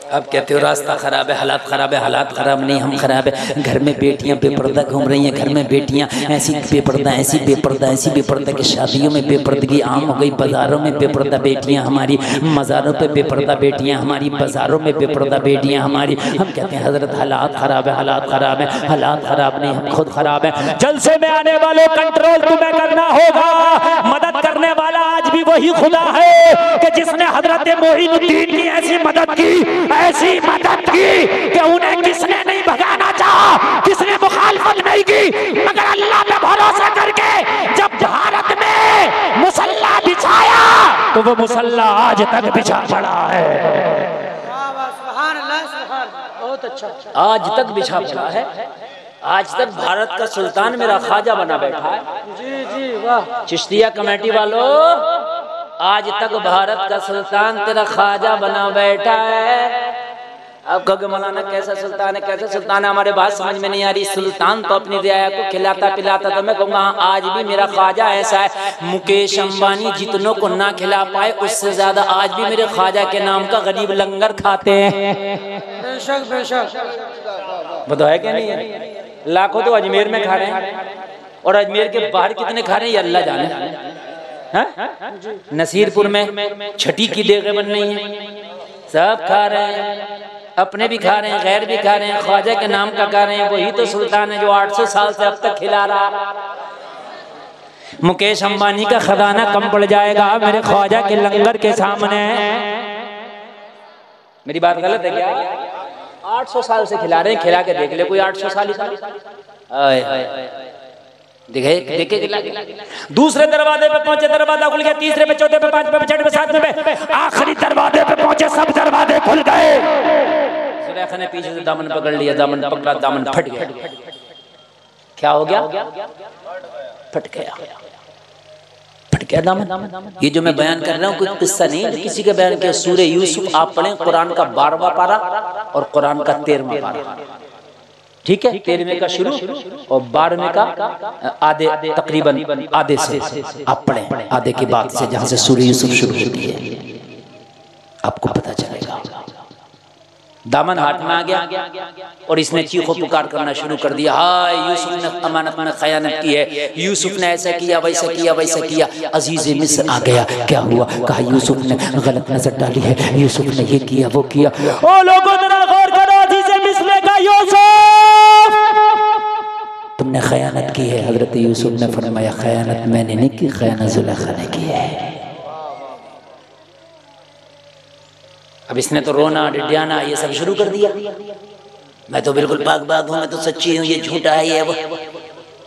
अब कहते हो रास्ता खराब है, हालात खराब है, हालात खराब नहीं, हम खराब है। घर में बेटियां बेपर्दा घूम रही हैं, घर में बेटियां ऐसी बेपर्दा, ऐसी बेपर्दा, ऐसी बेपर्दा कि शादियों में बेपर्दगी आम हो गई, बाजारों में बेपर्दा बेटियां हमारी, मज़ारों पे बेपर्दा बेटियां हमारी, बाजारों में बेपर्दा बेटियां हमारी। हम कहते हैं हजरत हालात खराब है, हालात खराब है, हालात खराब नहीं, हम खुद खराब है। जलसे में आने वालों कंट्रोल तुम्हें करना होगा, मदद करने वाला आज भी वही खुदा है कि जिसने हजरत मोइनुद्दीन की ऐसी मदद की, ऐसी मदद की कि उन्हें किसने नहीं भगाना चाहा, किसने मुखालफत नहीं की, मगर अल्लाह पे भरोसा करके जब भारत में मुसल्ला बिछाया तो वो मुसल्ला आज तक बिछा पड़ा है। बहुत अच्छा, आज तक बिछा पड़ा है। आज तक भारत का सुल्तान मेरा ख्वाजा बना बैठा है। जी जी वाह। चिश्तिया कमेटी वालों, आज तक भारत का सुल्तान तेरा ख्वाजा बना बैठा है। अब कहोगे मौलाना कैसा सुल्तान है, कैसा सुल्तान है, हमारे बात समझ में नहीं आ रही। सुल्तान तो अपनी रियाया को खिलाता पिलाता, तो मैं कहूँगा हाँ आज भी मेरा ख्वाजा ऐसा है, मुकेश अंबानी जितनों को ना खिला पाए उससे ज्यादा आज भी मेरे ख्वाजा के नाम का गरीब लंगर खाते हैं। बेशक बेशक। बताओ है क्या नहीं है? लाखों तो अजमेर में खा रहे हैं और अजमेर के बाहर कितने खा रहे हैं ये अल्लाह जाने। नसीरपुर में छठी की देगें बन रही हैं, सब खा रहे हैं, अपने भी खा रहे हैं, गैर भी खा रहे हैं, ख्वाजा के नाम का खा रहे हैं। वही तो सुल्तान है जो 800 साल से अब तक खिला रहा। मुकेश अंबानी का खजाना कम पड़ जाएगा मेरे ख्वाजा के लंगर के सामने। मेरी बात गलत है क्या? 800 साल से खिला रहे हैं, खिला के देख ले कोई 800 साल ही देखे दूसरे दरवाजे पे पहुंचे, दरवाजा खुल गया, तीसरे पे, चौथे पे, पांचवे पे, छठे पे, सातवें पे, आखिरी दरवाजे पे पहुंचे, सब दरवाजे खुल गए। जुलेखा ने पीछे से दामन पकड़ लिया, दामन पकड़ा, दामन फट गया। क्या हो गया? फट गया, फट गया दामन। ये जो मैं बयान कर रहा हूँ कोई किस्सा नहीं है, किसी के बयान किया। सूरह यूसुफ आप पढ़ें, कुरान का 12वां पारा और कुरान का 13वां पारा, ठीक है? 13वें का शुरू और 12वें का आधे, तकरीबन आधे से आप पढ़ें, आधे के बाद से जहां से सूरह यूसुफ शुरू होती है आपको पता चलेगा। दामन हाथ में आ गया और इसने चीखो पुकार करना शुरू कर दिया, हाय यूसुफ ने अमानत में खयानत की है, यूसुफ ने ऐसा किया, वैसा किया, वैसा किया। अजीज मिस्र आ गया, क्या हुआ? कहा यूसुफ ने गलत नजर डाली है, यूसुफ ने ये किया, वो किया। ओ लोगों जरा गौर करो, अजीज मिस्र ने कहा यूसुफ तुमने खयानत की है। हजरत यूसुफ ने फरमाया खयानत मैंने नहीं की, खयानत जुलेखा ने की है। अब इसने तो रोना डिड्याना ये सब शुरू कर दिया, मैं तो बिल्कुल बाग बाग हूँ, मैं तो सच्ची हूँ, ये झूठा है ये वो।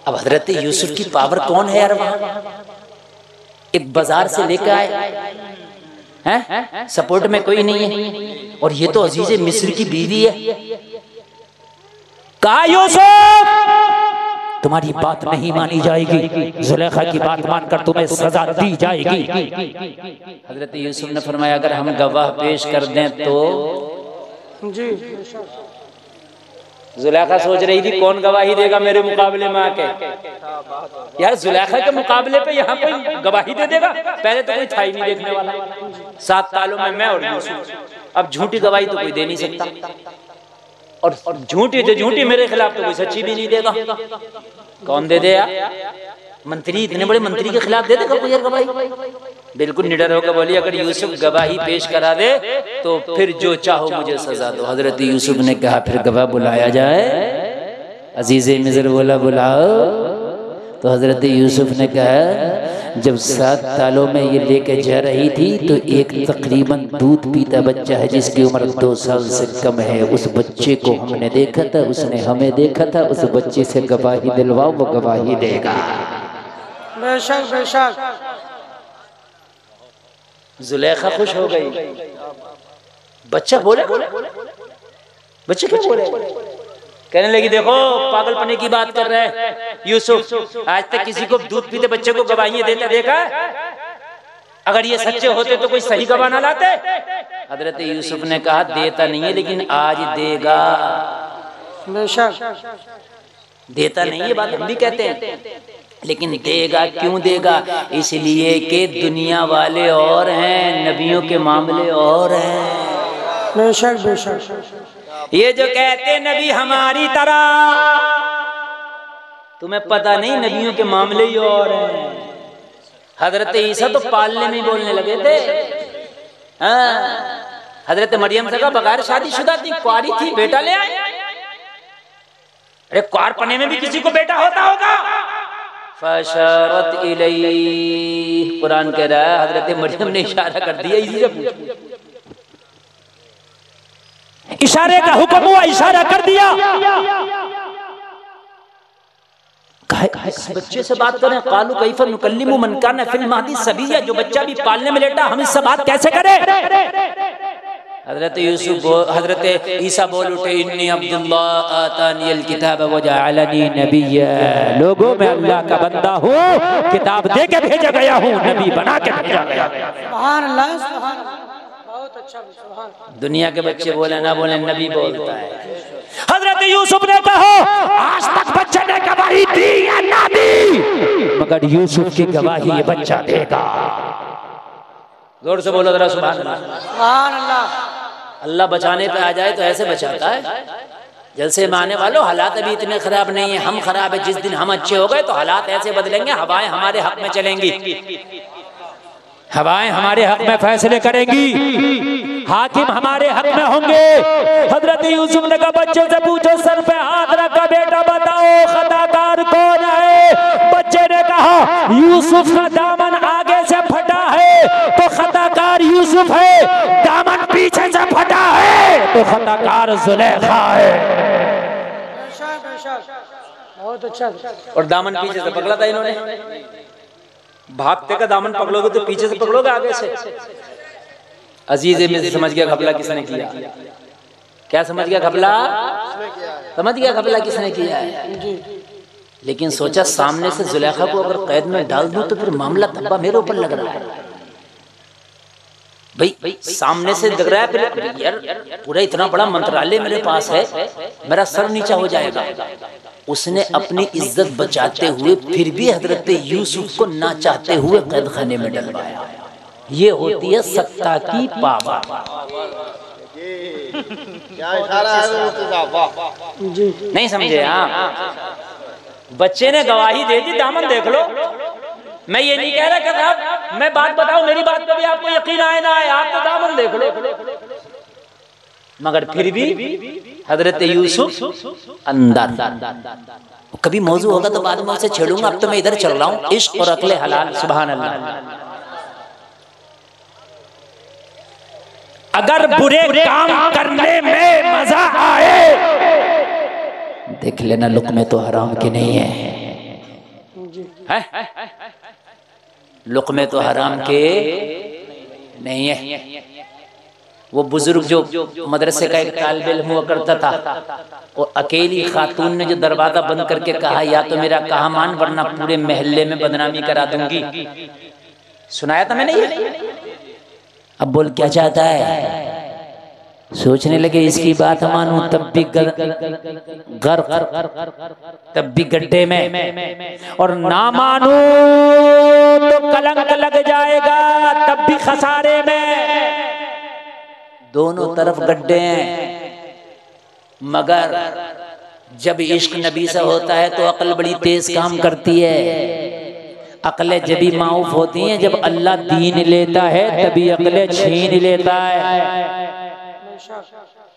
अब हजरत यूसुफ की पावर कौन है यार? वहाँ एक बाजार से लेकर आए हैं, सपोर्ट में कोई नहीं है, और ये तो अजीज मिस्र की बीवी है। कहा यूसुफ तुम्हारी बात नहीं मानी जाएगी, जुलेखा की बात मानकर तुम्हें सजा दी जाएगी। हजरत यूसुफ ने फरमाया अगर हम गवाह पेश कर दें तो जी। जुलेखा सोच रही थी कौन गवाही देगा मेरे मुकाबले में आके। यार जुलेखा के मुकाबले पे यहाँ कोई गवाही दे देगा? पहले तो कोई था ही नहीं देखने वाला। 7 सालों में मैं और यूसुफ, अब झूठी गवाही तो कोई दे नहीं सकता, और झूठी जो झूठी मेरे खिलाफ तो कोई सच्ची भी नहीं देगा। कौन दे दे यार? मंत्री, इतने बड़े मंत्री के खिलाफ दे देगा कोई यार गवाही? बिल्कुल निडर होकर बोली अगर यूसुफ गवाही पेश करा दे तो फिर जो चाहो मुझे सजा दो। हजरत यूसुफ ने कहा फिर गवाह बुलाया जाए। अजीज़े मिस्र बोला बुलाओ। तो हजरत यूसुफ ने कहा जब 7 सालों में ये लेके जा रही थी तो एक तकरीबन दूध पीता बच्चा है जिसकी उम्र 2 साल से कम है, उस बच्चे को हमने देखा था, उसने हमें देखा था, उस बच्चे से गवाही दिलवाओ, वो गवाही देगा। बेशक बेशक। जुलेखा खुश हो गई। बच्चा बोले, बच्चे क्या बोले? कहने लगी देखो पागलपने की बात कर रहे हैं यूसुफ, आज तक किसी को दूध पीते बच्चे को गवाहियां देता देखा? अगर ये सच्चे होते तो कोई सही गवाह ना लाते। हजरत यूसुफ ने कहा देता नहीं है लेकिन आज देगा। बेशक देता नहीं है बात हम भी कहते हैं, लेकिन देगा। क्यों देगा? इसलिए कि दुनिया वाले और हैं, नबियों के मामले और हैं। बेशक बेशक। ये जो कहते नबी हमारी तरह, तुम्हें पता नहीं नबियों के मामले ही और हैं। हजरत ईसा तो पालने में ही बोलने लगे थे। हजरत मरियम से कहा बगैर शादीशुदा थी, कुआरी थी, बेटा ले आए। अरे कुआरपने में भी किसी को बेटा होता होगा। फशरत इलैहि, कुरान कह रहा है हजरत मरियम ने इशारा कर दिया। इसी से पूछो, इशारे का हुक्म हुआ, इशारा कर दिया। इस बच्चे से बात करें, कालू कैफ नुकल्लिमु मन काना फिल महदी सबिया, जो बच्चा भी पालने में लेटा हम इससे बात कैसे करें? हजरत हजरत ईसा बोल उठे इन्नी अब्दुल्लाह आतानियल किताब व जअलनी नबिय्या, लोगों में अल्लाह का बंदा हूँ, किताब दे के भेजा गया हूँ, नबी बना के भेजा गया। सुभान अल्लाह सुभान अल्लाह। बहुत अच्छा, सुभान। दुनिया के बच्चे बोले ना बोले, नबी बोलता है। हजरत यूसुफ ने कहा आज तक बच्चे ने गवाही दी या ना दी, मगर यूसुफ की गवाही ये बच्चा देगा। जोर से बोलो जरा सुभान अल्लाह। सुभान अल्लाह। अल्लाह बचाने पे आ जाए तो ऐसे बचाता है। जलसे में आने वालों, हालात अभी इतने खराब नहीं है, हम खराब है। जिस दिन हम अच्छे हो गए तो हालात ऐसे बदलेंगे, हवाएं हमारे हक में चलेंगी, हवाएं हमारे हक में फैसले करेंगी, हाकिम हमारे हक में होंगे। हजरत यूसुफ ने कहा बच्चों से पूछो, सर पे हाथ रखा, बेटा बताओ खताकार कौन है। बच्चे ने कहा यूसुफ का दामन आगे से फटा है तो खताकार यूसुफ है, दामन पीछे से फटा है तो खताकार जुलेखा है। बहुत अच्छा। और दामन पीछे से पकड़ा था इन्होंने। भागते का दामन पकड़ोगे तो पीछे से पकड़ोगे, आगे से। अजीज में समझ गया घपला किसने किया। क्या समझ गया घपला? समझ गया घपला किसने किया है। लेकिन सोचा सामने से जुलेखा को अगर कैद में डाल दूं तो फिर मामला धब्बा मेरे ऊपर लग रहा है। भाई सामने से दिख रहा है, फिर यार पूरा इतना बड़ा मंत्रालय मेरे पास है, मेरा सर नीचा हो जाएगा। उसने अपनी इज्जत बचाते हुए फिर भी हजरत यूसुफ को ना चाहते हुए कैद खाने में डलवाया। ये होती है सत्ता की पावर। नहीं समझे? हाँ, बच्चे ने गवाही दे दी, दामन देख लो। मैं ये नहीं कह रहा कि साहब मैं बात बताऊं, मेरी बात पे भी आपको यकीन आए ना आए, आप तो दामन देख लो। मगर फिर भी हजरत यूसुफ अंदर। कभी मौजू होगा तो बाद में उसे छेड़ूंगा, अब तो मैं इधर चल रहा हूँ। इश्क और अक्ले हलाल। सुभान अल्लाह। अगर बुरे काम करने में मजा आए, देख लेना लुक़मे तो हराम के नहीं है। लुक़मे तो हराम के नहीं है। वो बुजुर्ग जो मदरसे का एक तालिब इल्म हुआ करता था, और अकेली खातून ने जो दरवाजा बंद करके कहा या तो मेरा कहा मान वरना पूरे मोहल्ले में बदनामी करा दूंगी। सुनाया था मैंने ये। अब बोल क्या चाहता है? सोचने लगे इसकी बात मानूं तब भी तब भी गड्ढे में, और ना मानूं तो कलंक लग जाएगा तब भी खसारे में। दोनों तरफ गड्ढे हैं। मगर जब इश्क नबी से होता है तो अक्ल बड़ी तेज काम करती है। अक्लें जभी माऊफ होती हैं जब अल्लाह दीन लेता है, तभी अक्लें छीन लेता है।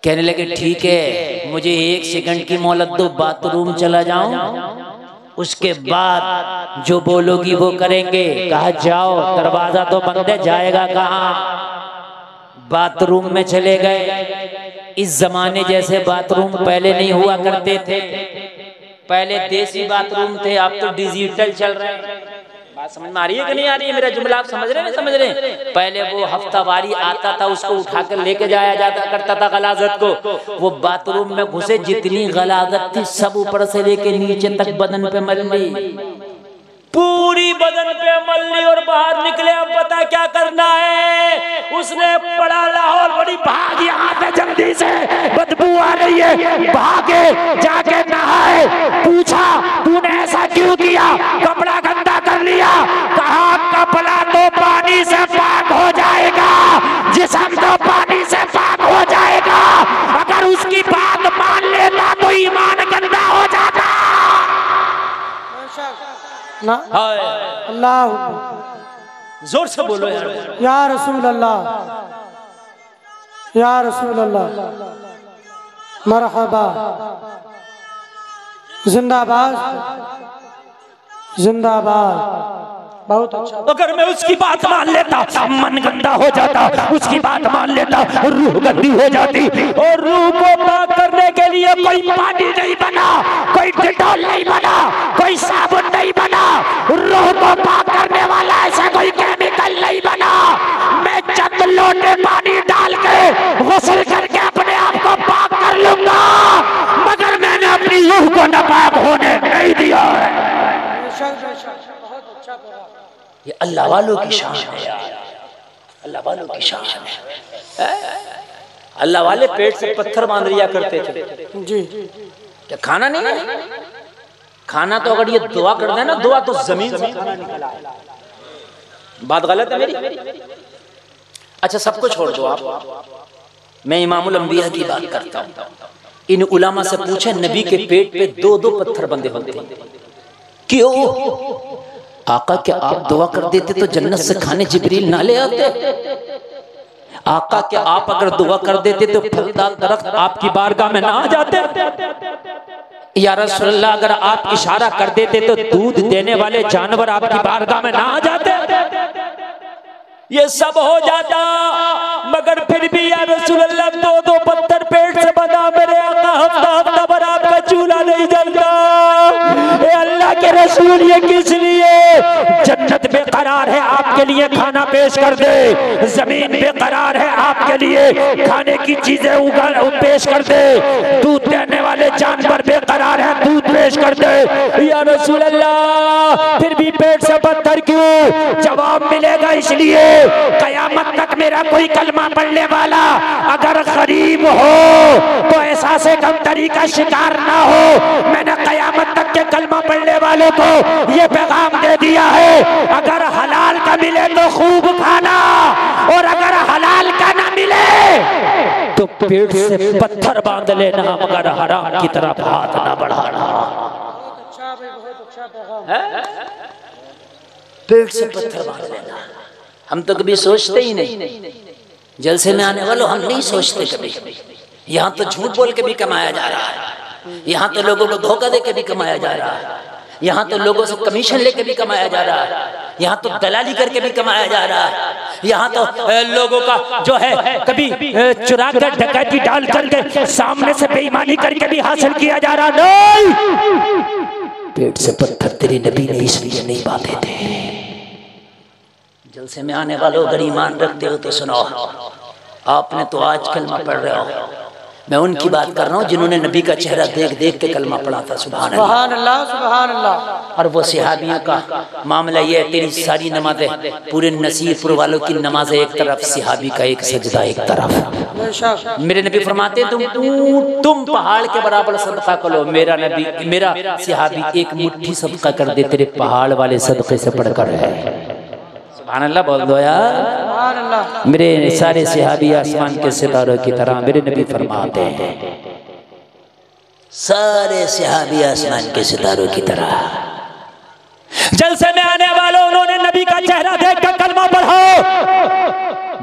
कहने लगे ठीक है, मुझे 1 सेकंड की मोहलत दो, बाथरूम चला जाऊं, उसके बाद जो बोलोगी वो करेंगे। कहा जाओ, दरवाजा तो बंद है, जाएगा कहाँ? बाथरूम में चले गए। इस जमाने जैसे बाथरूम पहले नहीं हुआ करते थे। पहले देसी बाथरूम थे, अब तो डिजिटल चल रहे हैं। बात समझ में आ रही है कि नहीं आ रही है? मेरा जुमला आप समझ रहे हैं? समझ रहे हैं? पहले वो हफ्तावारी आता था, उसको उठाकर लेके जाया जाता करता था गलाजत को। वो बाथरूम में घुसे, जितनी गलाजत थी सब ऊपर से लेके नीचे तक बदन पे मल ली, पूरी बदन पे मल ली और बाहर निकले। अब पता क्या करना है? उसने पड़ा लाहौर बड़ी, भाग यहाँ पे जल्दी से, बदबू आ रही है। भागे, जाके नहाए। पूछा तूने ऐसा क्यों किया? कपड़ा गंदा कर लिया। कहा कपड़ा तो पानी से पाक हो जाएगा, जिस्म तो पानी से पाक हो जाएगा। अगर उसकी बात मान लेता तो ईमान गंदा हो जाता ना। अल्लाह, जोर से बोलो यार। या रसूल अल्लाह, या रसूल अल्लाह, मरहबा, जिंदाबाद, जिंदाबाद। बहुत अच्छा। अगर मैं उसकी बात मान लेता मन गंदा हो जाता, उसकी बात मान लेता रूह गंदी हो जाती। और रूह को पाक करने के लिए कोई पानी नहीं बना, कोई डेटॉल नहीं बना, कोई साबुन नहीं बना। रूह को पाक करने वाला ऐसा कोई केमिकल नहीं बना। मैं चंद लोटे पानी डाल के गुस्ल करके अपने आप को पाक कर लूंगा, मगर मैंने अपनी रूह को नापाक होने नहीं दिया है। ये अल्लाह वालों की शान है यार। अल्लाह वालों की शान है। अल्लाह वाले पेट से पत्थर बांध लिया करते थे जी। क्या खाना नहीं है? खाना तो अगर ये दुआ कर दे ना, दुआ तो जमीन से खाना निकला है। बात गलत है मेरी? अच्छा सबको छोड़ दो आप, मैं इमामुल अंबिया की बात करता हूँ। इन उलामा से पूछे नबी के पेट पे 2-2 पत्थर बंधे होते क्यों? आका क्या आप दुआ कर देते तो जन्नत से खाने जिब्रील ना ले आते? आका क्या आप अगर दुआ कर देते तो फलदार दरख्त आपकी बारगाह में ना आ जाते? या रसूलल्लाह अगर आप इशारा कर देते तो दूध देने वाले जानवर आपकी बारगाह में ना आ जाते? ये सब हो जाता, मगर फिर भी या रसूलल्लाह 2-2 पत्थर पेट से बंधा मेरे आका हफ्ता भर आपका चूल्हा नहीं जलता। अल्लाह के रसूल ये किस लिए? जन्नत बेकरार है आपके लिए खाना पेश कर दे, जमीन बेकरार है आपके लिए खाने की चीजें पेश कर दे, दूध देने वाले जानवर बेकरार है दूध पेश कर दे। या रसूल अल्लाह फिर भी पेट से पत्थर क्यों? जवाब मिलेगा इसलिए कयामत तक मेरा कोई कलमा पढ़ने वाला अगर गरीब हो तो एहसास कमतरी का शिकार ना हो। मैंने कयामत तक के कलमा पढ़ने वालों को ये पैगाम दे दिया है, अगर हलाल का मिले तो खूब खाना, और अगर हलाल का ना मिले तो पेट से पत्थर बांध लेना, मगर हराम की तरफ हाथ ना बढ़ाना। पेट से पत्थर बांध लेना। हम तो कभी सोचते ही नहीं, जलसे में आने वालों हम नहीं सोचते कभी। यहाँ तो झूठ बोल के भी कमाया जा रहा है, यहाँ तो लोगों को धोखा दे के भी कमाया जा रहा है, यहाँ तो लोगों से कमीशन लेके भी कमाया जा रहा है, यहाँ तो दलाली करके भी कमाया जा रहा है, यहाँ तो लोगों का जो है कभी चुरा कर डकैती डाल करके सामने से बेईमानी करके भी हासिल किया जा रहा। नहीं, पेट से पत्थर तेरे नबी ने इसलिए नहीं बांधे थे। जलसे में आने वालों अगर ईमान रखते हो तो सुनो, आपने तो आज कलमा पढ़ रहे हो, मैं उनकी बात कर रहा हूँ जिन्होंने नबी का चेहरा देख देख के कलमा पढ़ा था। सुभान अल्लाह, सुभान अल्लाह। और वो सहाबियों का मामला ये, तेरी सारी नमाजें, पूरे नसीरपुर वालों की नमाजें एक तरफ, सहाबी का एक सजदा एक तरफ। मेरे नबी फरमाते तुम पहाड़ के बराबर सदका करो, मेरा नबी मेरा सहाबी एक मुट्ठी सदका कर दे तेरे पहाड़ वाले सदके से पढ़कर है। सुभान अल्लाह बोल दो यार। मेरे सारे सहाबी आसमान के सितारों की तरह, मेरे नबी फरमाते हैं सारे सहाबी आसमान के सितारों की तरह। जलसे में आने वालों उन्होंने नबी का चेहरा देखकर कलमा पढ़ा,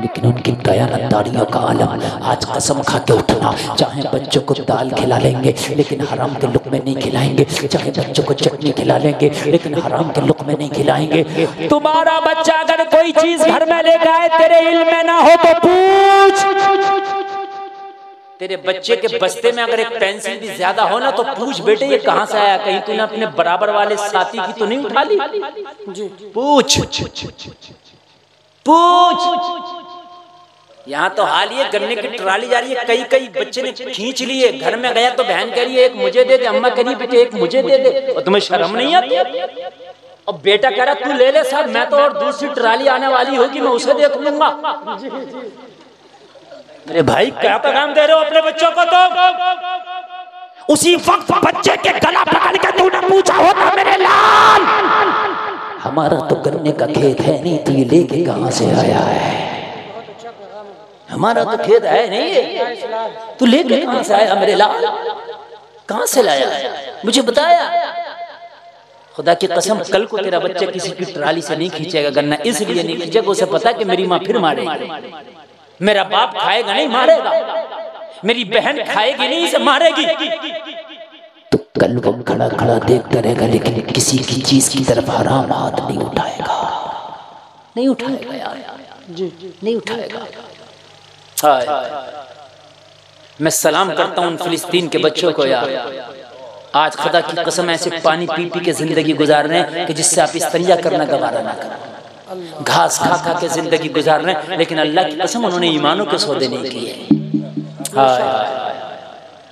लेकिन उनकी दयानतदारियों का आलम आज कसम खा के उठना, चाहे बच्चों को दाल खिला लेंगे लेकिन हराम के लुक़मे नहीं खिलाएंगे, चाहे बच्चों को चटनी खिला लेंगे लेकिन हराम के लुक़मे नहीं खिलाएंगे। तुम्हारा बच्चा अगर कोई चीज घर में लेकर आए तेरे इल्म में ना हो तो पूछ। तेरे बच्चे के बस्ते में अगर एक पेंसिल भी ज्यादा हो ना तो पूछ बेटे ये कहाँ से आया, कहीं तूने अपने बराबर वाले साथी की तो नहीं उठा ली? पूछ पूछ। यहाँ तो हाल ये गन्ने की ट्राली जा रही है, कई कई बच्चे ने खींच लिए, घर में गया तो बहन कह रही है एक मुझे दे दे, अम्मा कह रही बेटे एक मुझे दे दे, और तुम्हें शर्म नहीं आती? और बेटा कह रहा तू ले ले साहब, मैं तो और दूसरी ट्राली आने वाली होगी मैं उसे देख लूंगा। मेरे भाई क्या पैगाम दे रहे हो अपने बच्चों को? तो उसी वक्त बच्चे के गला पकड़ के तूने पूछा होता मेरे लाल हमारा तो गन्ने का खेत है नहीं, तो ये लेके कहां से आया है? हमारा तो खेत है नहीं, तू लेके कहां से आया मेरे लाल? कहां से लाया मुझे बताया? खुदा की कसम कल को तेरा बच्चा किसी की ट्राली से नहीं खींचेगा गन्ना, इसलिए नहीं खींचेगा उसे पता कि मेरी माँ फिर मारेगी, मेरा बाप खाएगा नहीं मारेगा, मेरी बहन खाएगी नहीं इसे मारेगी। तो कल वो खड़ा खड़ा देखता रहेगा लेकिन किसी की चीज की तरफ हराम हाथ नहीं उठाएगा, नहीं उठाएगा यार, नहीं उठाएगा। मैं सलाम करता हूँ उन फिलिस्तीन के बच्चों को यार, आज खुदा की कसम ऐसे पानी पी पी के जिंदगी गुजार रहे हैं कि जिससे आप इस्तंजा करना गवारा ना करो, घास खा खा के जिंदगी गुजार रहे हैं, लेकिन अल्लाह की कसम उन्होंने ईमानों के सौदे नहीं किए।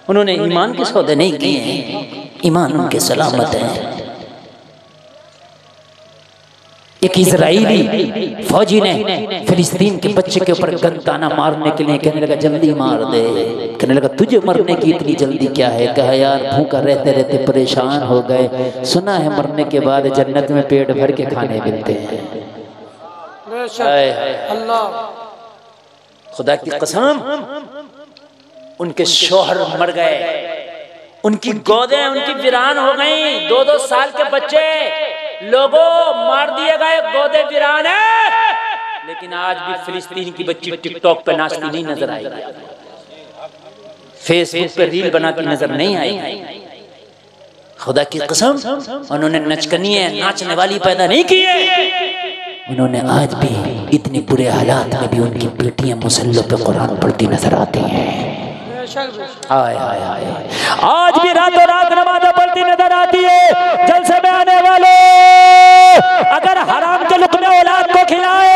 उन्होंने ईमान के सौदे नहीं किए, ईमान उनके सलामत है। एक इजराइली फौजी ने फिलिस्तीन के बच्चे के ऊपर गनताना मारने के लिए कहने लगा जल्दी मार दे। कहने लगा तुझे मरने की इतनी जल्दी क्या है? कहा यार भूखा रहते रहते परेशान हो गए, सुना है मरने के बाद जन्नत में पेट भर के खाने मिलते हैं। अल्लाह खुदा की कसम, उनके शौहर मर गए, उनकी गोदें उनकी वीरान हो गई। 2-2 साल के बच्चे लोगों मार दिए गए, गोदे वीरान है। लेकिन आज भी फिलिस्तीन की बच्ची टिकटॉक पे नाचती नहीं नजर आएगी, फेसबुक पे रील बनाती नजर नहीं आएगी। खुदा की कसम, उन्होंने नचकनिए नाचने वाली पैदा नहीं की है। उन्होंने आज भी इतने बुरे हालात में भी उनकी बेटियां मुसल्लों पे कुरान पढ़ती नजर आती हैं। हाय हाय हाय, आज भी रातों रात नमाज़ पढ़ती नजर आती है। जलसे में आने वाले अगर हराम के लुक़मे औलाद को खिलाए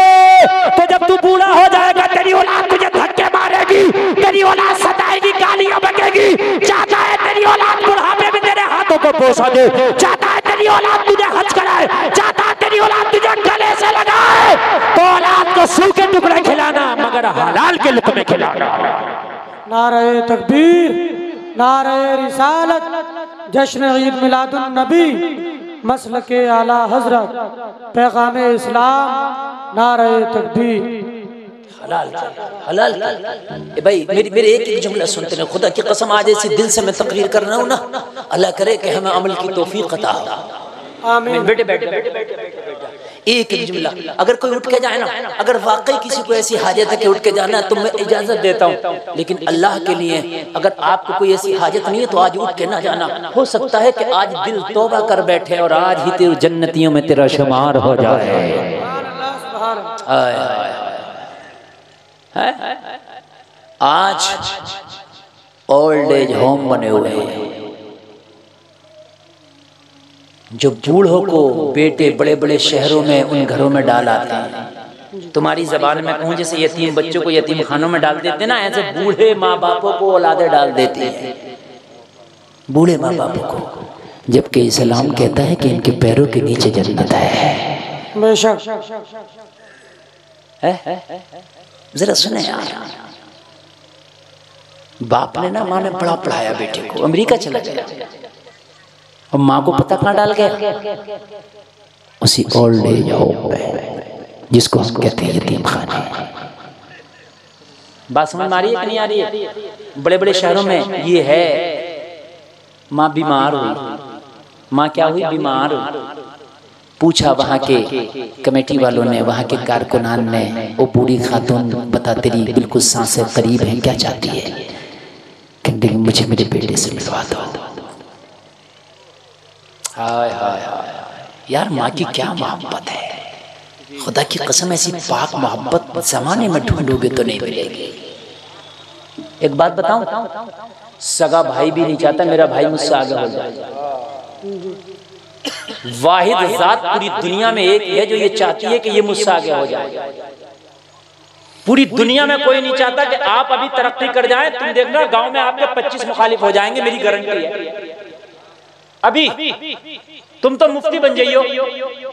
तो जब तू बूढ़ा हो जाएगा तेरी औलाद तुझे धक्के मारेगी, तेरी औलाद सताएगी, गालियां बकेगी। चाहता है तेरी औलाद बुढ़ापे में तेरे हाथों को पोसा दे, चाहता है तेरी औलाद तुझे हज कराए, चाहता है तेरी औलाद तुझे गले से लगाए। तो औलाद को सूखे टुकड़े खिलाना मगर हलाल के लुक़मे खिलाना। नारे तकबीर, नारे रिसालत, जश्न ईद मिलादुन नबी, मसलके आला हजरत, पैगामे इस्लाम, नारे तकबीर। हलाल हलाल भाई, मेरे एक जुमला सुनते हैं। खुदा की कसम आज ऐसे दिल से मैं तकरीर कर रहा हूँ ना, अल्लाह करे कि हमें अमल की तौफीक अता हो। आमीन। बेटे एक जुमला, अगर कोई उठ के जाए ना, अगर वाकई किसी को ऐसी हाजत है कि उठ के जाना है तो मैं इजाजत देता हूँ, लेकिन अल्लाह के लिए अगर आपको कोई ऐसी हाजत नहीं है तो आज उठ के ना जाना। हो सकता है कि आज दिल तौबा कर बैठे और आज ही तेरे जन्नतियों में तेरा शुमार हो जाए। आज ओल्ड एज होम बने हुए हैं जो बूढ़ों को बेटे बड़े बड़े शहरों में उन घरों में डाल आते हैं। तुम्हारी जबान में कहूँ जैसे यतीम बच्चों को यतीम खानों में डाल देते ना, ऐसे बूढ़े माँ बापों को औलादे डाल देती हैं, बूढ़े माँ बापों को। जबकि इस्लाम कहता है कि इनके पैरों के नीचे जन्नत है। जरा सुने यार, बाप ने ना माँ ने बड़ा पढ़ाया बेटे को, अमेरिका चला गया और माँ को पता कहाँ डाल गया? उसी ओल्ड एज होम में जिसको हम कहते हैं यतीम खाने। बात समझ में आ रही है कि नहीं आ रही है? बड़े बड़े शहरों में ये है, माँ बीमार हुई, माँ क्या हुई? बीमार हुई। पूछा वहाँ के कमेटी वालों ने, वहाँ के कारकुनान ने, वो बूढ़ी खातून बता तेरी बिल्कुल सांसें करीब हैं, क्या चाहती है? कहने लगी मुझे मेरे बेटे से मिलवा दो। हाय हाय हाय यार, माँ की क्या मोहब्बत है। खुदा की कसम ऐसी पाक मोहब्बत जमाने में ढूंढोगे तो नहीं मिलेगी। एक बात बताऊं, सगा भाई भी नहीं चाहता मेरा भाई मुझसे आगे हो जाए। वाहिद जात पूरी दुनिया में एक है जो ये चाहती है कि ये मुझसे आगे हो जाए। पूरी दुनिया में कोई नहीं चाहता कि आप अभी तरक्की कर जाएं। तुम देखना गांव में आपके 25 मुखालिफ हो जाएंगे, मेरी गारंटी है। अभी तुम तो मुफ्ती बन जाइयो,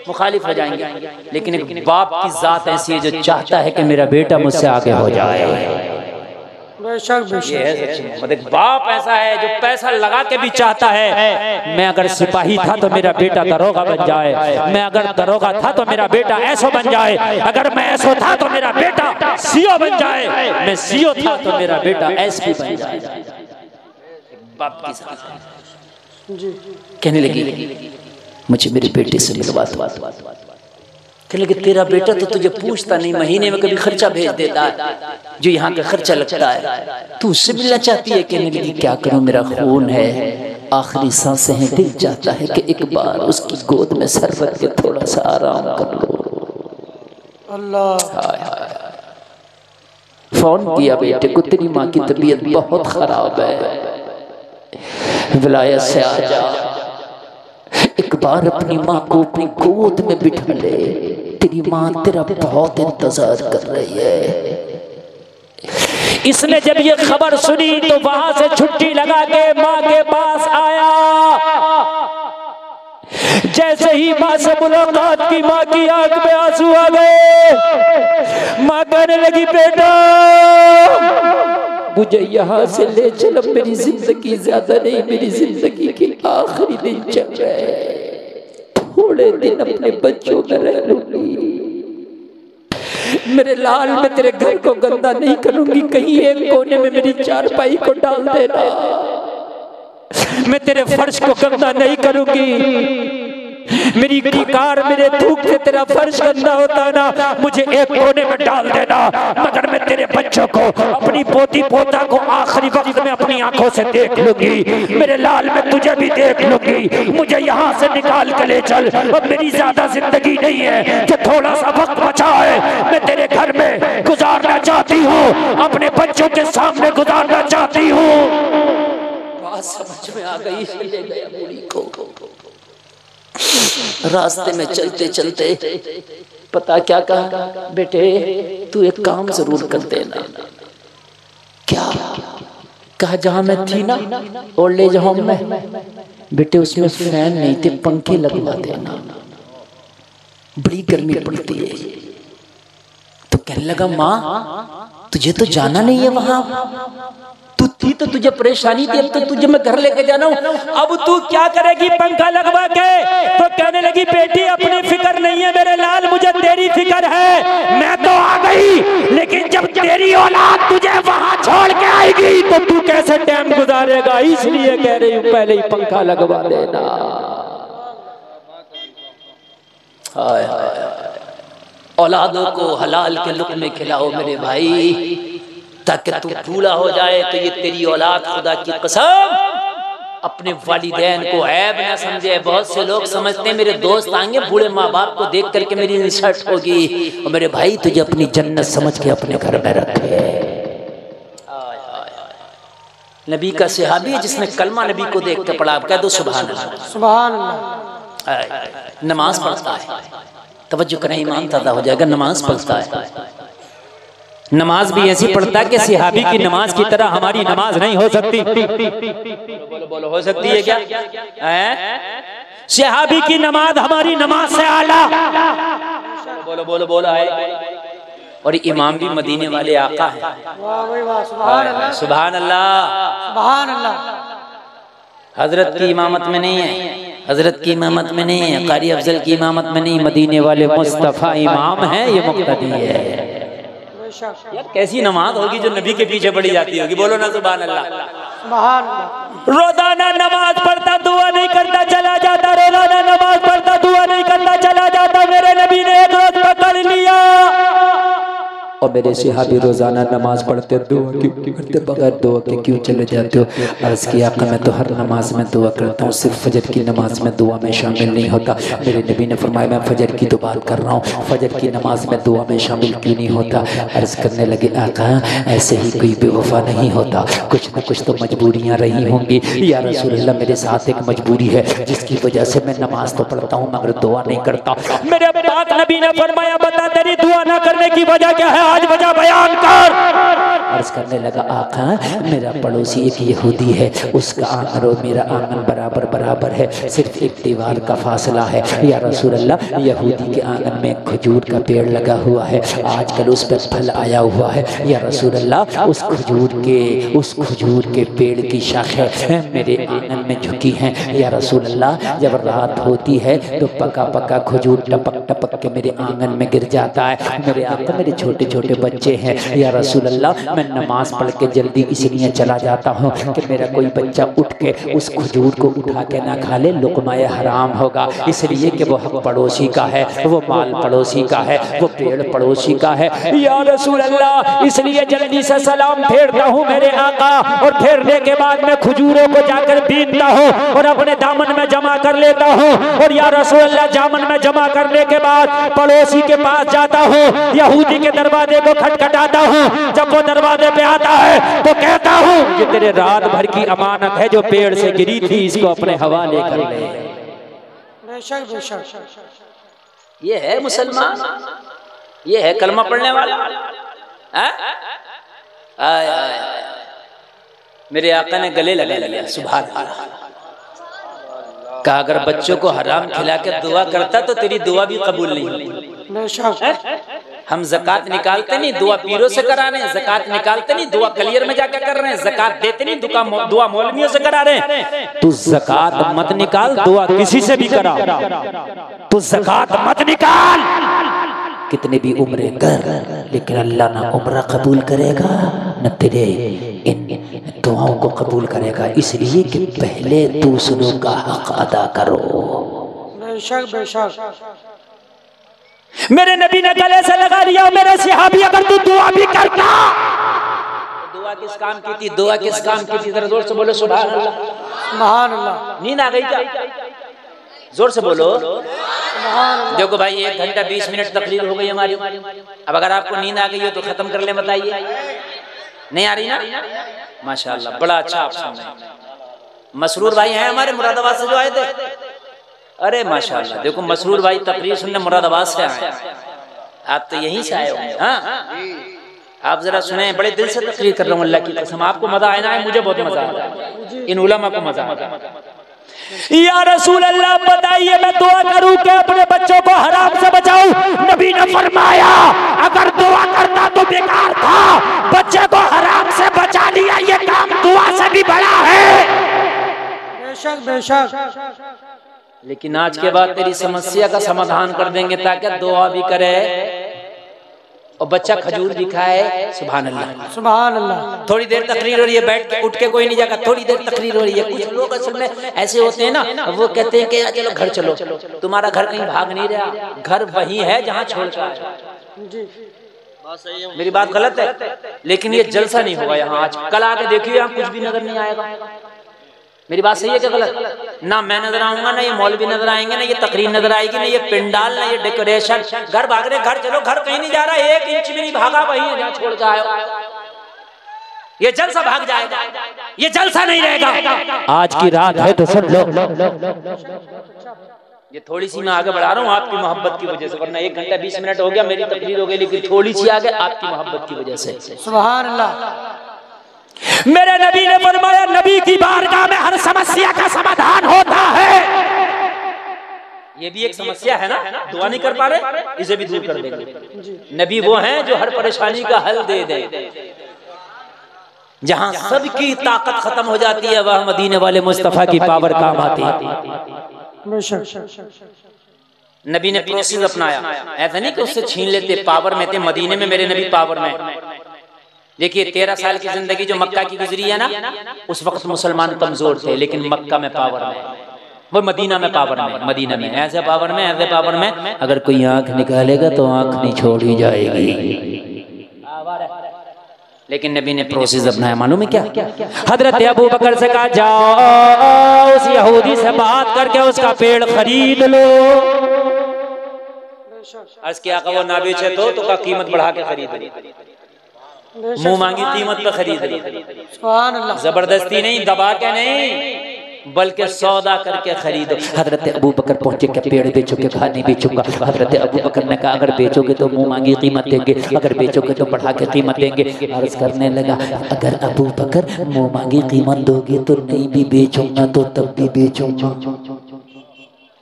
मुखालिफ हो जाएंगे। लेकिन एक बाप की जात ऐसी है जो चाहता है कि मेरा बेटा मुझसे आगे हो जाए। ये है बाप ऐसा है जो पैसा लगा के भी चाहता है, मैं अगर सिपाही था तो मेरा बेटा दरोगा बन जाए, मैं अगर दरोगा था तो मेरा बेटा ऐसो बन जाए, अगर मैं ऐसो था तो मेरा बेटा सीओ बन जाए, मैं सीओ था तो मेरा बेटा एसपी बन जाए। बाप की कहने लगी मुझे मेरे बेटे से मिलवा दो। कहने लगे तेरा बेटा तो तुझे पूछता नहीं, महीने में कभी खर्चा भेज देता है जो यहाँ का खर्चा लगता है, तू उससे मिलना चाहती है। कहने लगी क्या करूं, मेरा खून है, आखिरी सांसें हैं, दिल चाहता है कि एक बार उसकी गोद में सर रख के थोड़ा सा आराम कर लो। अल्लाह फोन किया बेटे को, तेरी माँ की तबीयत बहुत खराब है, विलायत से आ जा, एक बार अपनी माँ को अपनी गोद में बिठा ले, तेरी माँ तेरा बहुत इंतजार कर रही है। इसने जब ये खबर सुनी तो वहां से छुट्टी लगा के माँ के पास आया। जैसे ही माँ से मुलाकात की, माँ की आंख में आंसू आ गए। माँ कहने लगी बेटा मुझे यहाँ से ले चलो, मेरी जिंदगी ज्यादा नहीं, मेरी जिंदगी के आखिरी दिन चल रहे हैं, थोड़े दिन अपने बच्चों में रह लूंगी। मेरे लाल मैं तेरे घर को गंदा नहीं करूंगी, कहीं एक कोने में मेरी चारपाई को डाल देना, मैं तेरे फर्श को गंदा नहीं करूंगी। मेरी कार मेरे धूप से तेरा फर्श गंदा होता ना, मुझे एक कोने में डाल देना, मगर मैं तेरे बच्चों को, अपनी पोती पोता को आखिरी वक्त में अपनी आंखों से देख लूंगी। मेरे लाल मैं तुझे भी देख लूंगी, मुझे यहाँ से निकाल के ले चल। अब मेरी ज्यादा जिंदगी नहीं है कि थोड़ा सा वक्त बचा है, मैं तेरे घर में गुजारना चाहती हूँ, अपने बच्चों के सामने गुजारना चाहती हूँ। बात समझ में आ गई। ले गया बूढ़ी को। रास्ते में चलते चलते पता क्या कहा, बेटे तू एक काम जरूर कर देना। क्या कहा? जहां मैं थी ना ओल्ड एज होम में, बेटे उसमें फैन नहीं थे, पंखे लगवा देना, बड़ी गर्मी पड़ती है। तो कहने लगा माँ तुझे तो जाना नहीं है वहां, तू थी तो तुझे परेशानी थी, अब तो तुझे मैं घर लेके जाना हूँ, अब तू क्या करेगी पंखा लगवा के? तो कहने लगी बेटी अपनी फिक्र नहीं है मेरे लाल, मुझे तेरी फिक्र है। मैं तो आ गई, लेकिन जब तेरी औलाद तुझे वहां छोड़ के आएगी तो तू कैसे टाइम गुजारेगा, इसलिए कह रही हूँ पहले ही पंखा लगवा देना। हाय हाय, औलादों को हलाल के लुक़्मे खिलाओ मेरे भाई, ताकि तू बूढ़ा हो जाए तो ये तेरी औलाद खुदा की कसम अपने वालिदैन को ऐब ना समझे। बहुत से लोग समझते हैं मेरे दोस्त आएंगे बूढ़े माँ बाप को देख करके मेरी इंसल्ट होगी, और मेरे भाई तुझे अपनी जन्नत समझ के अपने घर में रखे। नबी का सहाबी है जिसने कलमा नबी को देख के पढ़ा, कह दो सुभान अल्लाह। सुभान अल्लाह। नमाज पढ़ता है, तवज्जो करें ईमान ताज़ा हो जाएगा। नमाज पढ़ता है, नमाज भी ऐसी पढ़ता है कि सहाबी की नमाज की तरह हमारी नमाज नहीं हो सकती। बोलो बोलो, हो सकती है क्या? सहाबी की नमाज हमारी नमाज से आला। बोलो बोलो बोलो है। और इमाम भी मदीने वाले आका है। सुभान अल्लाह, सुभान अल्लाह। हजरत की इमामत में नहीं है, हजरत की इमामत में नहीं है, कारी अफजल की इमामत में नहीं, मदीने वाले मुस्तफा इमाम है, ये मुक्तदी है। यार कैसी नमाज होगी जो नबी के पीछे पड़ी जाती होगी, बोलो ना सुभान अल्लाह। रोजाना नमाज पढ़ता दुआ नहीं करता चला जाता, रोजाना नमाज पढ़ता दुआ नहीं करता चला जाता। मेरे नबी ने एक रोज पकड़ लिया, और मेरे सहाबी रोजाना नमाज पढ़ते दुआ क्यों करते, बगैर दुआ के क्यों चले जाते हो? अर्ज किया कि मैं तो हर नमाज में दुआ करता हूँ, सिर्फ फजर की नमाज में दुआ में शामिल नहीं होता। मेरे नबी ने फरमाया मैं फजर की तो बात कर रहा हूँ, फजर की नमाज में दुआ में शामिल क्यों नहीं होता? अर्ज करने लगे आका ऐसे ही कोई बेवफा नहीं होता, कुछ न कुछ तो मजबूरियाँ रही होंगी। या रसूल अल्लाह मेरे साथ एक मजबूरी है जिसकी वजह से मैं नमाज तो पढ़ता हूँ मगर दुआ नहीं करता। मेरे पाक नबी ने फरमाया बता तेरी दुआ न करने की वजह क्या है, आज वजह बयान कर। अर्ज करने लगा आका मेरा पड़ोसी एक यहूदी है, उसका आंगन और मेरा आंगन बराबर बराबर है, सिर्फ एक दीवार का फासला है। या रसूल अल्लाह यहूदी के आंगन में खजूर का पेड़ लगा हुआ है, आजकल उस पर फल आया हुआ है। या रसूल अल्लाह उस खजूर के पेड़ की शाखें मेरे आंगन में झुकी हैं। या रसूल अल्लाह जब रात होती है तो पका पका खजूर टपक टपक के मेरे आंगन में गिर जाता है। मेरे आका मेरे छोटे छोटे बच्चे हैं। या रसूल अल्लाह मैं नमाज पढ़ के जल्दी इसलिए चला जाता हूँ कि मेरा कोई बच्चा उठ के उस खजूर को उठा के ना खा ले, लुक़माए हराम होगा, इसलिए कि वो हक पड़ोसी का है, वो माल पड़ोसी का है, वो पेड़ पड़ोसी का है। या रसूल अल्लाह इसलिए जल्दी से सलाम फेरता हूँ मेरे आका, और फेरने के बाद मैं खजूरों को जाकर बीनता हूँ और अपने दामन में जमा कर लेता हूँ। और या रसूल अल्लाह दामन में जमा करने के बाद पड़ोसी के पास जाता हूँ, यहूदी के दरवाजे को खटखटाता हूँ। जब वो दरवाजे पे आता है तो कहता हूँ ये तेरे रात भर की अमानत है जो पेड़ से गिरी थी, इसको अपने हवाले कर ले। ये है मुसलमान, ये है कलमा पढ़ने वाला। आय आय मेरे आका ने गले लगा लिया, सुभान अल्लाह। कहा अगर बच्चों को हराम खिला के दुआ करता तो तेरी दुआ भी कबूल नहीं होती। हम ज़कात निकालते नहीं, दुआ पीरों से करा रहे हैं। ज़कात निकालते नहीं, दुआ कलियर में जाकर कर रहे हैं। ज़कात देते नहीं, दुआ मौलवियों से करा रहे हैं। तू ज़कात मत निकाल, दुआ किसी से भी करा। तू ज़कात मत निकाल, कितने भी उम्रे कर, लेकिन अल्लाह ना उम्र कबूल करेगा न तेरे इन दुआओं को कबूल करेगा। इसलिए कि पहले दूसरों का हक अदा करो। बेशक बेशक। मेरे नबी ने गले से लगा लिया, मेरे सहाबी अगर तू दुआ भी करता। दुआ किस काम की थी? दुआ किस काम की थी? जरा जोर से बोलो सुभान अल्लाह। सुभान अल्लाह। नींद आ गई क्या? जोर से बोलो। देखो भाई 1 घंटा 20 मिनट तकरीर हो गई हमारी। अब अगर आपको नींद आ गई हो तो खत्म कर ले, बताइए। नहीं आ रही ना? माशाअल्लाह, बड़ा अच्छा आप सुन रहे हैं। मसरूर भाई हैं हमारे मुरादाबाद से जो आए थे। अरे माशाअल्लाह, देखो मसरूर भाई तकरीर सुनने मुरादाबाद से आए। आप तो यहीं से आए होंगे। हाँ, आप जरा सुने, बड़े दिल से तकरीर कर रहा हूँ, अल्लाह की कसम। आपको मजा आया ना? मुझे बहुत मजा आया, इन उलमा को मजा आया। या रसूल अल्लाह बताइए मैं दुआ करूं कि अपने बच्चों को हराम से बचाऊं? नबी ने फरमाया अगर दुआ करता तो बेकार था, बच्चे को हराम से बचा लिया, ये काम दुआ से भी बड़ा है। बेशक बेशक। लेकिन आज के बाद तेरी समस्या का समाधान कर देंगे ताकि दुआ भी करे और बच्चा खजूर भी खाए। सुभान अल्लाह सुभान अल्लाह। थोड़ी देर तकरीर हो रही है, बैठ के उठ के कोई नहीं जाएगा। थोड़ी देर तकरीर हो रही है। कुछ लोग असल में ऐसे होते हैं ना, वो कहते हैं कि चलो घर चलो। तुम्हारा घर कहीं भाग नहीं रहा, घर वही है जहाँ छोड़ कर आए। मेरी बात गलत है? लेकिन ये जलसा नहीं होगा यहाँ आज। कल आके देखिए यहाँ कुछ भी नजर नहीं आएगा। मेरी बात सही है क्या गलत? ना मैं नजर आऊंगा, ना ये मौलवी नजर आएंगे, ना ये तकरीर नजर आएगी, ना ये पिंडाल, ना ये डेकोरेशन। घर भाग रहे, घर चलो। घर कहीं नहीं जा रहा, 1 इंच भी नहीं भागा, वही है जहाँ छोड़ के आए। ये जलसा भाग जाएगा, ये जलसा नहीं रहेगा। आज की रात है तो सुन लो। ये थोड़ी सी मैं आगे बढ़ा रहा हूँ आपकी मोहब्बत की वजह से, वरना 1 घंटा 20 मिनट हो गया, मेरी तकरीर हो गई, लेकिन थोड़ी सी आगे आपकी मोहब्बत की वजह से। सुभान अल्लाह। मेरे नबी ने फरमाया नबी की बारगाह में हर समस्या का समाधान होता है। ये भी एक समस्या है ना, दुआ नहीं कर पा रहे, इसे भी दूर कर देंगे। नबी वो हैं जो हर परेशानी का हल दे दे। जहां सबकी ताकत खत्म हो जाती है वह मदीने वाले मुस्तफा की पावर काम आती है। नबी ने प्रोसेस अपनाया, ऐसा नहीं कि उससे छीन लेते। पावर में थे, मदीने में मेरे नबी पावर में। देखिए 13 साल की जिंदगी जो मक्का की गुजरी है ना, उस वक्त मुसलमान कमजोर थे, लेकिन मक्का में पावर में, वो मदीना में पावर में। मदीना में ऐसे पावर में, ऐसे पावर में अगर कोई आंख निकालेगा तो आंख नहीं छोड़ी जाएगी। लेकिन नबी ने प्रोसेस अपनाया। मालूम है क्या? हजरत अबू बकर से कहा जाओ उस यहूदी से बात करके उसका पेड़ खरीद लो। अर्ज किया वो ना बेचे तो का कीमत बढ़ा के खरीद, मुंह मांगी कीमत पे खरीद ली। जबरदस्ती नहीं, दबा के नहीं, बल्कि सौदा करके खरीदो। हजरत अबू बकर पहुंचे, क्या पेड़ बेचोगे? कहा नहीं बेचूंगा। हजरत अबू बकर ने कहा अगर बेचोगे तो मुंह मांगी कीमत देंगे, अगर बेचोगे तो बढ़ा के कीमत देंगे। अर्ज करने लगा अगर अबू बकर मुंह मांगी कीमत दोगे तो नहीं भी बेचूंगा, तो तब भी बेचूंगा।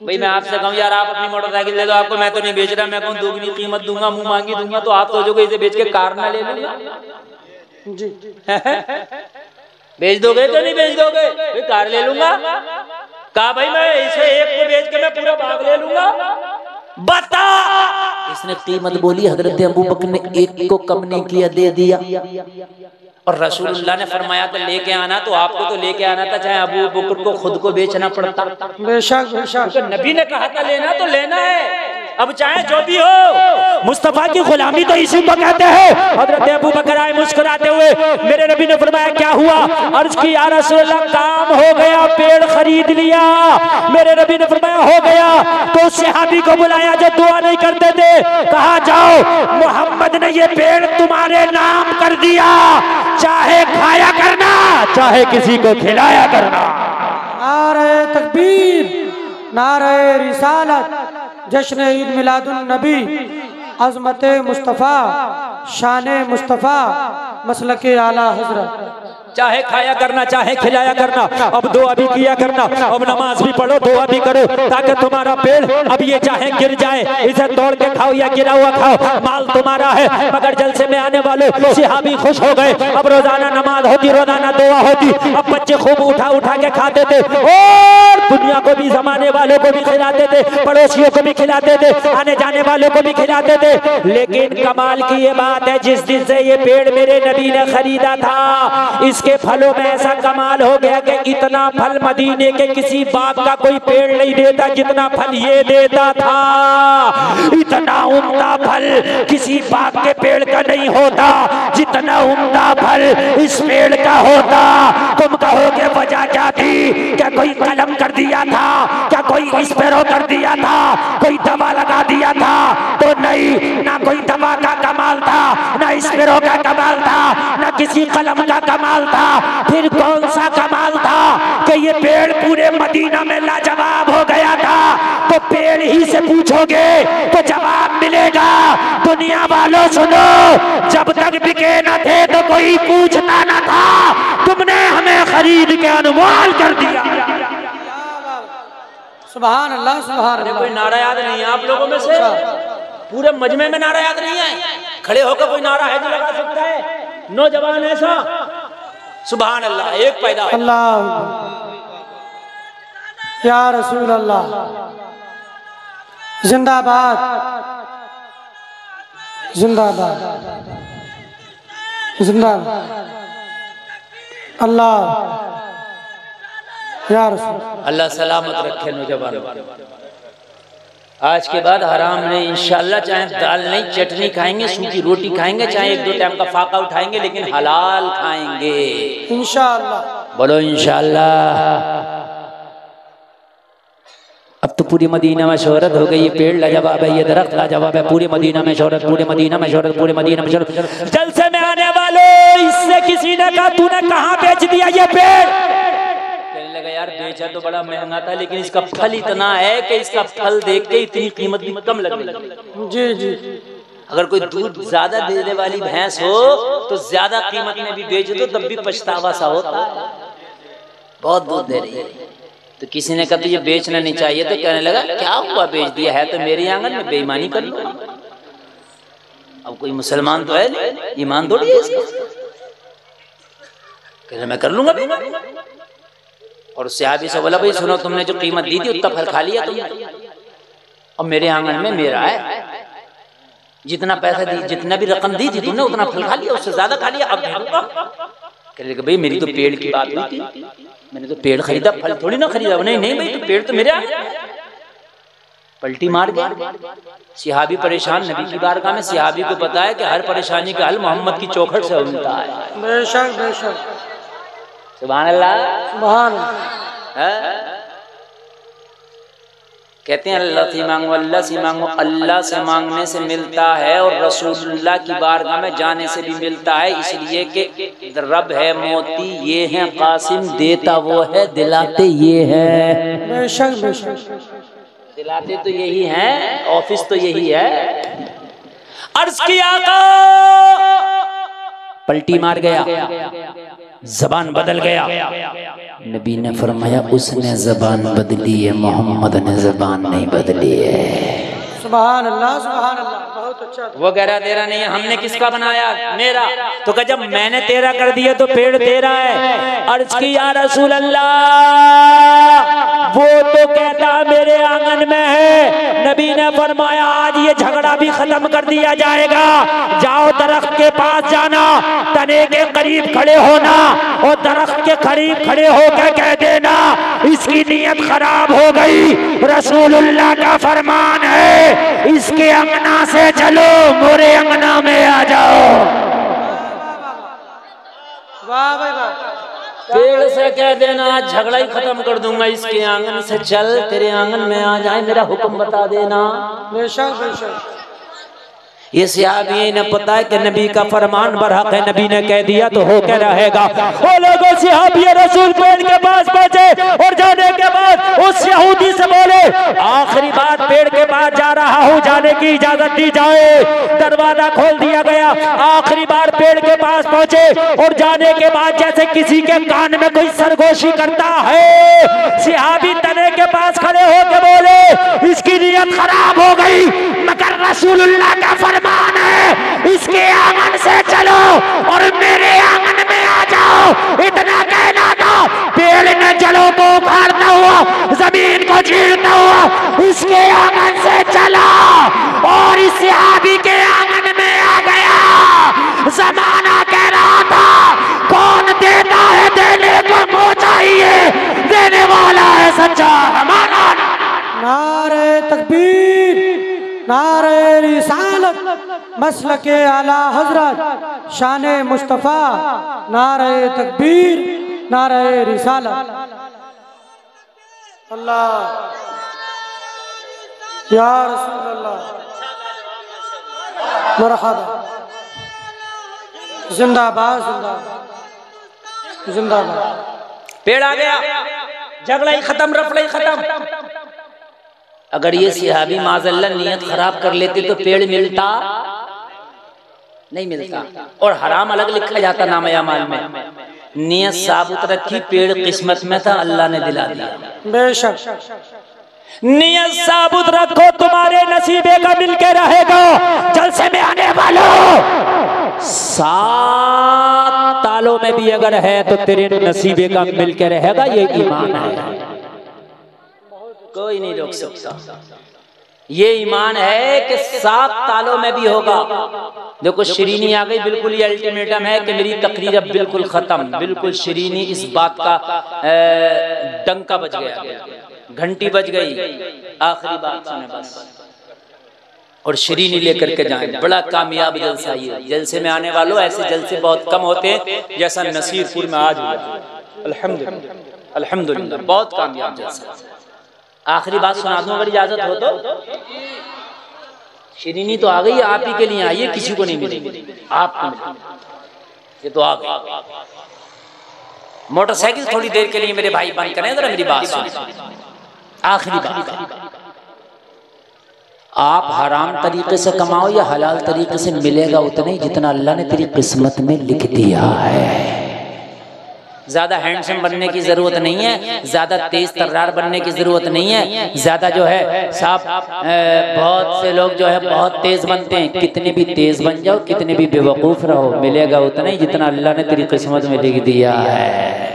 भाई मैं आपसे कहूँ यार आप अपनी मोटरसाइकिल दे दो, आपको मैं तो नहीं बेच रहा, मैं कहूँ दोगुनी कीमत दूंगा, मुंह मांगी दूंगा, तो आप सोचोगे इसे बेच के कार ना ले लूंगा जी। बेच दोगे तो नहीं बेच दोगे? कार ले लूंगा। कहा भाई मैं इसे एक को बेच के मैं पूरा बाग ले लूंगा। बता, इसने कीमत बोली, हजरत अबू बकर ने एक को कम नहीं किया, दे दिया। और रसूलुल्लाह ने फरमाया तो लेके आना, तो आपको तो लेके आना था, चाहे अबू बकर को खुद को बेचना पड़ता। बेशक बेशक। नबी ने कहा था लेना तो लेना है, अब चाहे जो भी हो। मुस्तफा की गुलामी तो इसी को कहते हैं। हजरत अबू बकर आए मुस्कुराते हुए, मेरे नबी ने फरमाया क्या हुआ? अर्ज की या रसूलल्लाह काम हो गया, पेड़ खरीद लिया। मेरे नबी ने फरमाया हो गया, तो उस सहाबी को बुलाया जो दुआ नहीं करते थे। कहा जाओ मोहम्मद ने ये पेड़ तुम्हारे नाम कर दिया, चाहे खाया करना, चाहे किसी को खिलाया करना। नारे तकबीर, नारे रिसालत, जश्न ईद मिलादुन नबी, अज़मत मुस्तफ़ा, शान मुस्तफ़ा, मसलके आला हजरत। चाहे खाया करना चाहे खिलाया करना, अब दुआ भी किया करना, अब नमाज भी पढ़ो दुआ भी करो, ताकि तुम्हारा पेड़ अब ये चाहे गिर जाए इसे तोड़ के खाओ या गिरा हुआ खाओ, माल तुम्हारा है। मगर जलसे में आने वाले सिहाबी खुश हो गए, अब रोजाना नमाज होती, रोजाना दुआ होती, अब बच्चे खूब उठा उठा के खाते थे और दुनिया को भी, जमाने वालों को भी खिलाते थे, पड़ोसियों को भी खिलाते थे, आने जाने वालों को भी खिलाते थे। लेकिन कमाल की ये बात है, जिस दिन से ये पेड़ मेरे नबी ने खरीदा था, इसके फलों में ऐसा कमाल हो गया कि इतना फल मदीने के किसी बाग का कोई पेड़ नहीं देता जितना फल ये देता था। इतना उम्दा फल किसी बाग के पेड़ का नहीं होता जितना उम्दा फल इस पेड़ का होता। तुम कहोगे वजह क्या थी? क्या कोई कलम कर दिया था? क्या कोई स्प्रे कर दिया था? कोई दवा लगा दिया था? तो नहीं, ना कोई दवा का कमाल था, ना स्प्रे का कमाल था, ना किसी कलम का कमाल था। फिर कौन सा कमाल था कि ये पेड़ पूरे मदीना में लाजवाब हो गया था? तो पेड़ ही से पूछोगे तो जवाब मिलेगा। दुनिया वालों सुनो, जब तक बिके न थे तो कोई पूछता न था, तुमने हमें खरीद के अनमोल कर दिया। सुभान अल्लाह, सुभान अल्लाह। कोई नारा याद नहीं है आप लोगों में से? पूरे मजमे में नारा याद नहीं है? खड़े होकर कोई नारा है जो लगा सकता है? नौजवान ऐसा सुभान अल्लाह एक पैदा अल्लाह या रसूल अल्लाह, जिंदाबाद जिंदाबाद जिंदाबाद अल्लाह या रसूल। अल्लाह सलामत रखे नौजवान। आज के बाद हराम नहीं इंशाअल्लाह, चाहे दाल नहीं चटनी खाएंगे, सूखी रोटी खाएंगे, चाहे एक दो टाइम का फाका उठाएंगे, लेकिन हलाल खाएंगे इंशाअल्लाह। बोलो इंशाअल्लाह। अब तो पूरी मदीना में शोहरत हो गई, ये पेड़ लाजवाब है, ये दरख्त लाजवाब है, पूरे मदीना में शोहरत, पूरे मदीना में शोहरत, पूरे मदीना में शोहरत। जलसे में आने वालों, इससे किसी ने कहा तूने कहाँ बेच दिया ये पेड़? लगा यार बेचा तो बड़ा महंगा था, लेकिन इसका फल इतना है कि इसका फल देख के इतनी कीमत भी कम लगी। जी जी। अगर कोई दूध ज्यादा देने वाली भैंस हो तो ज्यादा कीमत में भी बेच दो तब भी पछतावा सा होता है, बहुत दूध दे रही है। तो किसी ने कहा तो ये बेचना नहीं चाहिए, तो कहने लगा क्या हुआ बेच दिया है तो मेरे आंगन में बेईमानी कर लो। अब कोई मुसलमान तो है नहीं, ईमान थोड़ी है इसका। कह रहा मैं कर लूंगा बेईमानी। और सहाबी से बोला भाई सुनो, तुमने जो कीमत दी थी उतना फल खा लिया तुमने, और मेरे आंगन में मेरा है, जितना पैसा दी, जितना भी रकम दी थी तुमने उतना फल खा लिया, उससे ज्यादा खा लिया, अब कह रहे भाई मेरी तो पेड़ की बात हुई थी, मैंने तो पेड़ खरीदा, फल थोड़ी ना खरीदा। नहीं नहीं भाई तो पेड़ तो मेरा। पलटी मार गया सिहाबी परेशान। नबी की बारगाह में सिहाबी को पता है कि हर परेशानी का हल मोहम्मद की चौखट से होता है। बेशक बेशक। सुभान अल्लाह, सुभान अल्लाह। कहते हैं अल्लाह से मांगो, अल्लाह से मांगो, अल्लाह से मांगने से मिलता है और रसूलुल्लाह की बारगाह में जाने से भी मिलता है, इसलिए कि रब है मोती, ये है कासिम, देता वो है, दिलाते ये है। बेशक बेशक। दिलाते तो यही है, ऑफिस तो यही है। अर्ज किया आका, पलटी मार गया, जबान बदल गया। नबी ने फरमाया उसने जबान बदली है, मोहम्मद ने जबान नहीं बदली है। सुभान अल्लाह, सुभान अल्लाह। बहुत अच्छा। वो कह रहा तेरा नहीं है, हमने किसका बनाया? मेरा। तो कहा जब मैंने तेरा कर दिया तो पेड़ तेरा है। अर्ज की या रसूल अल्लाह, वो तो कहता मेरे आंगन में है। नबी ने फरमाया आज ये झगड़ा भी खत्म कर दिया जाएगा। जाओ दरख्त के पास जाना, तने के करीब खड़े होना और दरख्त के करीब खड़े होकर कह देना इसकी नीयत खराब हो गई, रसूलुल्लाह का फरमान है इसके अंगना से चलो, मोरे अंगना में आ जाओ। वाह भाई वाह। पेड़ से कह देना आज झगड़ा ही खत्म कर दूंगा, इसके आंगन से चल, तेरे आंगन में आ जाए, मेरा हुक्म बता देना। बेशक बेशक। ये सहाबी ने पता है कि नबी का फरमान बरहक है, नबी ने कह दिया तो हो के रहेगा। वो लोगों सहाबी रसूल पेड़ के पास पहुंचे और जाने के बाद उस यहूदी से बोले, आखिरी बात पेड़ के पास जा रहा हूँ, जाने की इजाजत दी जाए। दरवाजा खोल दिया गया। आखिरी बार पेड़ के पास पहुंचे और जाने के बाद जैसे किसी के कान में कोई सरगोशी करता है, सहाबी तने के पास खड़े होकर बोले, इसकी नीयत खराब हो गई, मगर रसूलुल्लाह का फरमान है इसके आंगन से चलो और मेरे आंगन में आ जाओ। इतना कहना था, पेड़ ने जड़ों को उखाड़ता हुआ, जमीन को चीरता हुआ इसके आंगन से चला और इस सहाबी के आंगन में आ गया। जमाना कह रहा था, कौन देता है देने को मुंह चाहिए, देने वाला है सच्चा हमारा। नारे तकबीर, नारे रिसालत, मसलके आला हजरत शान मुस्तफ़ा, नारे तकबीर, नारे रिसालत। अल्लाह या रसूल अल्लाह, मरहबा, जिंदाबाद जिंदाबाद जिंदाबाद। पेड़ आ गया, झगड़ा ही खत्म, रफड़ा ही खत्म। अगर ये सहाबी माज़अल्लाह नियत खराब कर लेते तो पेड़ मिलता नहीं मिलता, और हराम अलग लिखा जाता नाम अमाल में। नियत साबुत रखी, पेड़ किस्मत में था, अल्लाह ने दिला दिया। बेशक नियत साबुत रखो, तुम्हारे नसीबे का मिलके रहेगा। जलसे में आने वालों, 7 तालों में भी अगर है तो तेरे नसीबे का मिलके रहेगा। ये ईमान है, कोई नहीं रोक सकता। ये ईमान है कि 7 तालों में भी होगा। देखो शिरीनी आ गई, बिल्कुल ये अल्टीमेटम है कि मेरी तकरीर अब बिल्कुल खत्म। बिल्कुल शिरीनी इस बात का डंका बज गया, घंटी बज गई, आखिरी बात सुने बस, और शिरीनी लेकर के जाएं। बड़ा कामयाब जलसा ये। जलसे में आने वालों, ऐसे जलसे बहुत कम होते हैं जैसा नसीरपुर में आज हुआ। अल्हम्दुलिल्लाह अल्हम्दुलिल्लाह, बहुत कामयाब जलसा। आखिरी बात सुना दूं अगर इजाजत हो तो। शिरीनी तो आ गई, आप ही के लिए आई है, किसी को नहीं मिलेगी, आपको मिलेगी। ये तो आ गई। मोटरसाइकिल थोड़ी देर के लिए मेरे भाई बंद करें, जरा मेरी बात सुन। आखिरी बात, आप हराम तरीके से कमाओ या हलाल तरीके से, मिलेगा उतना ही जितना अल्लाह ने तेरी किस्मत में लिख दिया है। ज्यादा हैंडसम बनने की जरूरत नहीं है, ज्यादा तेज तर्रार बनने की जरूरत नहीं है, ज्यादा जो है साहब बहुत से लोग जो है बहुत तेज बनते हैं। कितने भी तेज बन जाओ, कितने भी बेवकूफ रहो, मिलेगा उतना ही जितना अल्लाह ने तेरी किस्मत में लिख दिया है।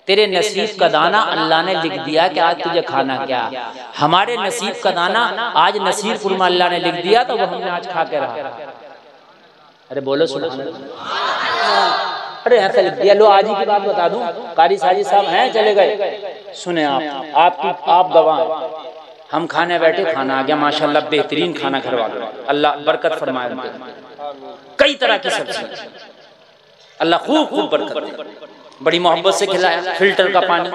तेरे नसीब का दाना अल्लाह ने लिख दिया कि आज तुझे खाना क्या। हमारे नसीब का दाना आज नसीबपुर में अल्लाह ने लिख दिया, तो वो हमने आज खा के रहा। अरे बोलो सुनो, अरे ऐसा लिख दिया। लो आज ही की बात बता दूं, कारी साजी साहब हैं चले गए, सुने आप गवाह। हम खाने बैठे, खाना आ गया माशाल्लाह, बेहतरीन खाना घर वालों, अल्लाह बरकत फरमाए। कई तरह की सब्जी, अल्लाह खूब खूब बरकत, बड़ी मोहब्बत से खिलाया, फिल्टर का पानी,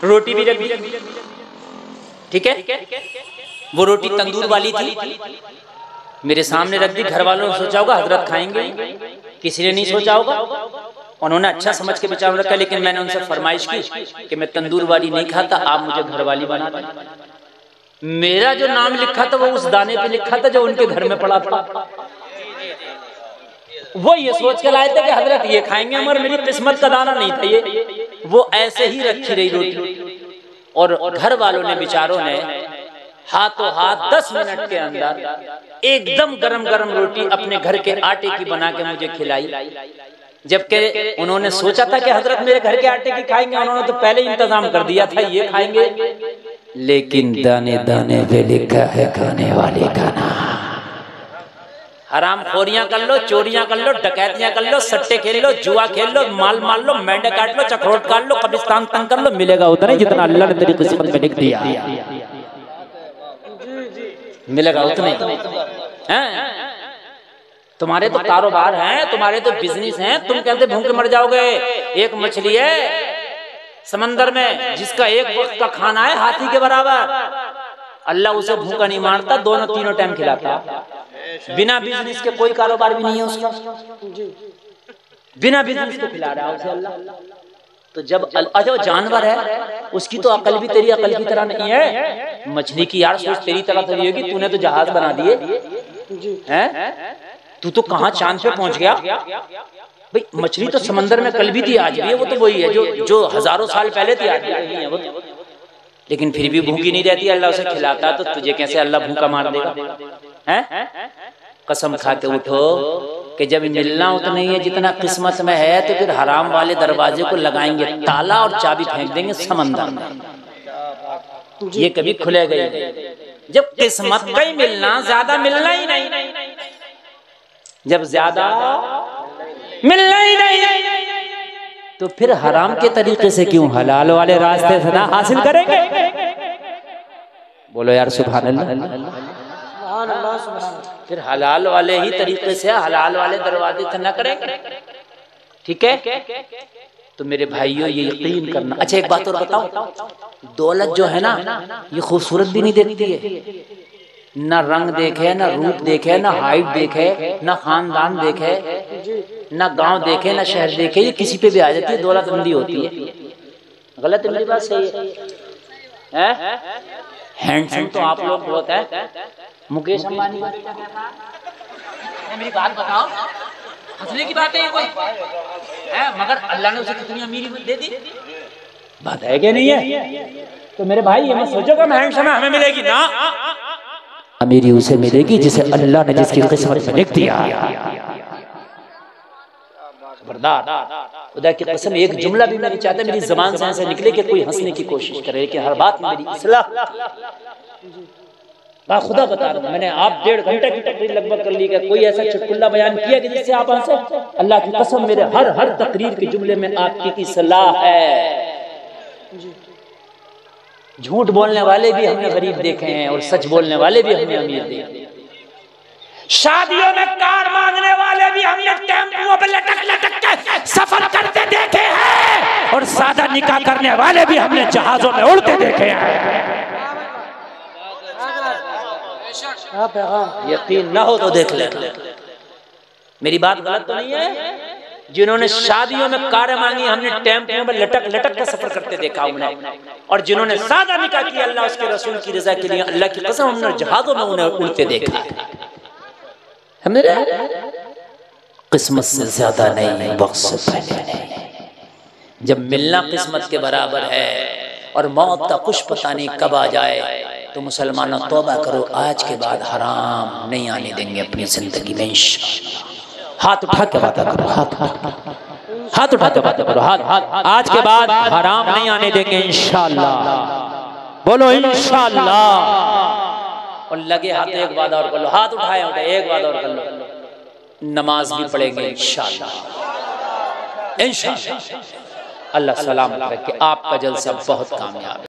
रोटी भी रखी, ठीक है। वो रोटी तंदूर वाली थी, मेरे सामने रख दी। घर वालों ने सोचा होगा हजरत खाएंगे, किसी ने नहीं सोचा होगा, उन्होंने अच्छा समझ के विचार रखा। लेकिन मैंने उनसे फरमाइश की कि मैं तंदूर वाली नहीं खाता, आप मुझे घर वाली बना दें। मेरा जो नाम लिखा था वो उस दाने पे लिखा था जो उनके घर में पड़ा था। वो ये सोच के लाए थे कि हजरत ये खाएंगे, मगर मेरी किस्मत का दाना नहीं था ये। वो ऐसे ही रखी रही रोटी, और घर वालों ने बेचारों ने हाथों हाथ 10 मिनट के अंदर एकदम गरम गरम रोटी अपने घर के आटे की बना के मुझे खिलाई। जबकि उन्होंने सोचा था कि हजरत मेरे घर के आटे की खाएंगे, उन्होंने तो पहले ही इंतजाम कर दिया था ये खाएंगे। लेकिन दाने दाने पे लिखा है खाने वाले का नाम। हराम खोरियां कर लो, चोरियां कर लो, डकैतियां कर लो, सट्टे खेल लो, जुआ खेल लो, माल मार लो, मेंढे काट लो, चखरोट काट लो, कब्रिस्तान तंग कर लो, मिलेगा उतना ही जितना अल्लाह ने तेरी किस्मत में लिख दिया। मिलेगा उतना ही। तुम्हारे तो कारोबार हैं, तुम्हारे तो बिजनेस हैं, तुम कहते भूखे मर जाओगे। एक मछली है समंदर में जिसका एक वक्त का खाना है हाथी के बराबर, अल्लाह उसे भूखा नहीं मारता, दोनों तीनों टाइम खिलाता। बिना बिजनेस के कोई कारोबार भी नहीं है उसका, बिना बिजनेस के खिला रहा है उसे अल्लाह। तो जब अच्छा जानवर है उसकी तो अकल भी तेरी अकल की तरह नहीं है। मछली की यार सोच तेरी तरह थोड़ी होगी, तूने तो जहाज बना दिए हैं, तू तो कहाँ चांद पे पहुंच गया भाई। मछली तो समंदर में कल भी थी आज भी है, वो तो वही है जो हजारों साल पहले थी आज भी है वो। लेकिन फिर भी भूखी नहीं रहती, अल्लाह उसे खिलाता, तो तुझे कैसे अल्लाह भूखा मार देगा हैं? कसम खा के उठो कि जब मिलना उतना ही है जितना किस्मत में है, तो फिर हराम वाले दरवाजे को लगाएंगे ताला और चाबी फेंक देंगे समंदर में, ये कभी खुलेगा ही नहीं। जब किस्मत का ही मिलना, ज्यादा मिलना ही नहीं, जब ज्यादा मिलना ही नहीं तो फिर हराम के तरीके से क्यों हलाल वाले रास्ते से ना हासिल करेंगे? बोलो यार सुभान अल्लाह। फिर हलाल वाले ही तरीके से, हलाल वाले दरवाजे से ना करेंगे, ठीक है? तो मेरे भाइयों ये यकीन करना। अच्छा एक बात और बताऊं, दौलत जो है ना ये खूबसूरत भी नहीं देखती है, ना रंग देखे, ना रूप देखे, ना हाइट देखे, ना खानदान देखे, ना गांव देखे, ना शहर देखे, ये किसी पे भी आ जाती है, दौलत अंधी होती है। गलत है मेरी बात? सही है? हैंडसम तो आप लोग बहुत है। मुकेश अंबानी मेरी बात बताओ, हंसने की बात है ये कोई है? मगर अल्लाह ने उसे कितनी अमीरी दे दी, बात है क्या नहीं है? तो मेरे भाई ये मत सोचो कि हैंडसम है हमें मिलेगी ना, अमीरी उसे मिलेगी जिसे अल्लाह ने जिसकी किस्मत में लिख दिया। खबरदार, खुदा की कसम एक जुमला भी मैं नहीं चाहता मेरी ज़बान से ऐसे निकले कि कोई हंसने की कोशिश करे, कि हर बात में मेरी इस्लाह। खुदा बता रहा हूं, मैंने आप 1.5 घंटे की तकरीर लगभग कर ली, कि कोई ऐसा चुटकुला बयान किया कि जिससे आप हंसे? अल्लाह की कसम मेरे हर तकरीर के जुमले में आपकी इस्लाह है। झूठ बोलने वाले भी हमने गरीब देखे हैं और सच बोलने वाले भी हमने अमीर देखे। शादियों में कार मांगने वाले भी हमने टेम्पुओं पे लटक के सफर करते देखे हैं, और सादा निकाह करने वाले भी हमने जहाजों में उड़ते देखे हैं। यकीन ना हो तो देख ले, मेरी बात गलत तो नहीं है? जिन्होंने शादियों में कारें मांगी हमने टेम्पुओं में लटक के सफर करते देखा उन्हें, और जिन्होंने सादा निकाह किया अल्लाह उसके रसूल की रजा के लिए, अल्लाह की कसम हमने जहाजों में उन्हें उड़ते देखा। हमने किस्मत से ज्यादा नहीं, वक्त से पहले नहीं। जब मिलना किस्मत के बराबर है और मौत का कुछ पता नहीं कब आ जाए, तो मुसलमानों तौबा करो, आज के बाद हराम नहीं आने देंगे अपनी जिंदगी में इंशाअल्लाह। हाथ उठा के बात करो, हाथ उठा के बात करो, हाथ। आज के बाद हराम नहीं आने देंगे इंशाअल्लाह। बोलो इंशाअल्लाह। और लगे हाथ एक बात और कर लो, हाथ उठाए उठे एक बात और कर लो, नमाज भी पढ़ेंगे इंशाअल्लाह, इंशाअल्लाह। अल्लाह सलामत रखे, आपका जलसा बहुत कामयाब है।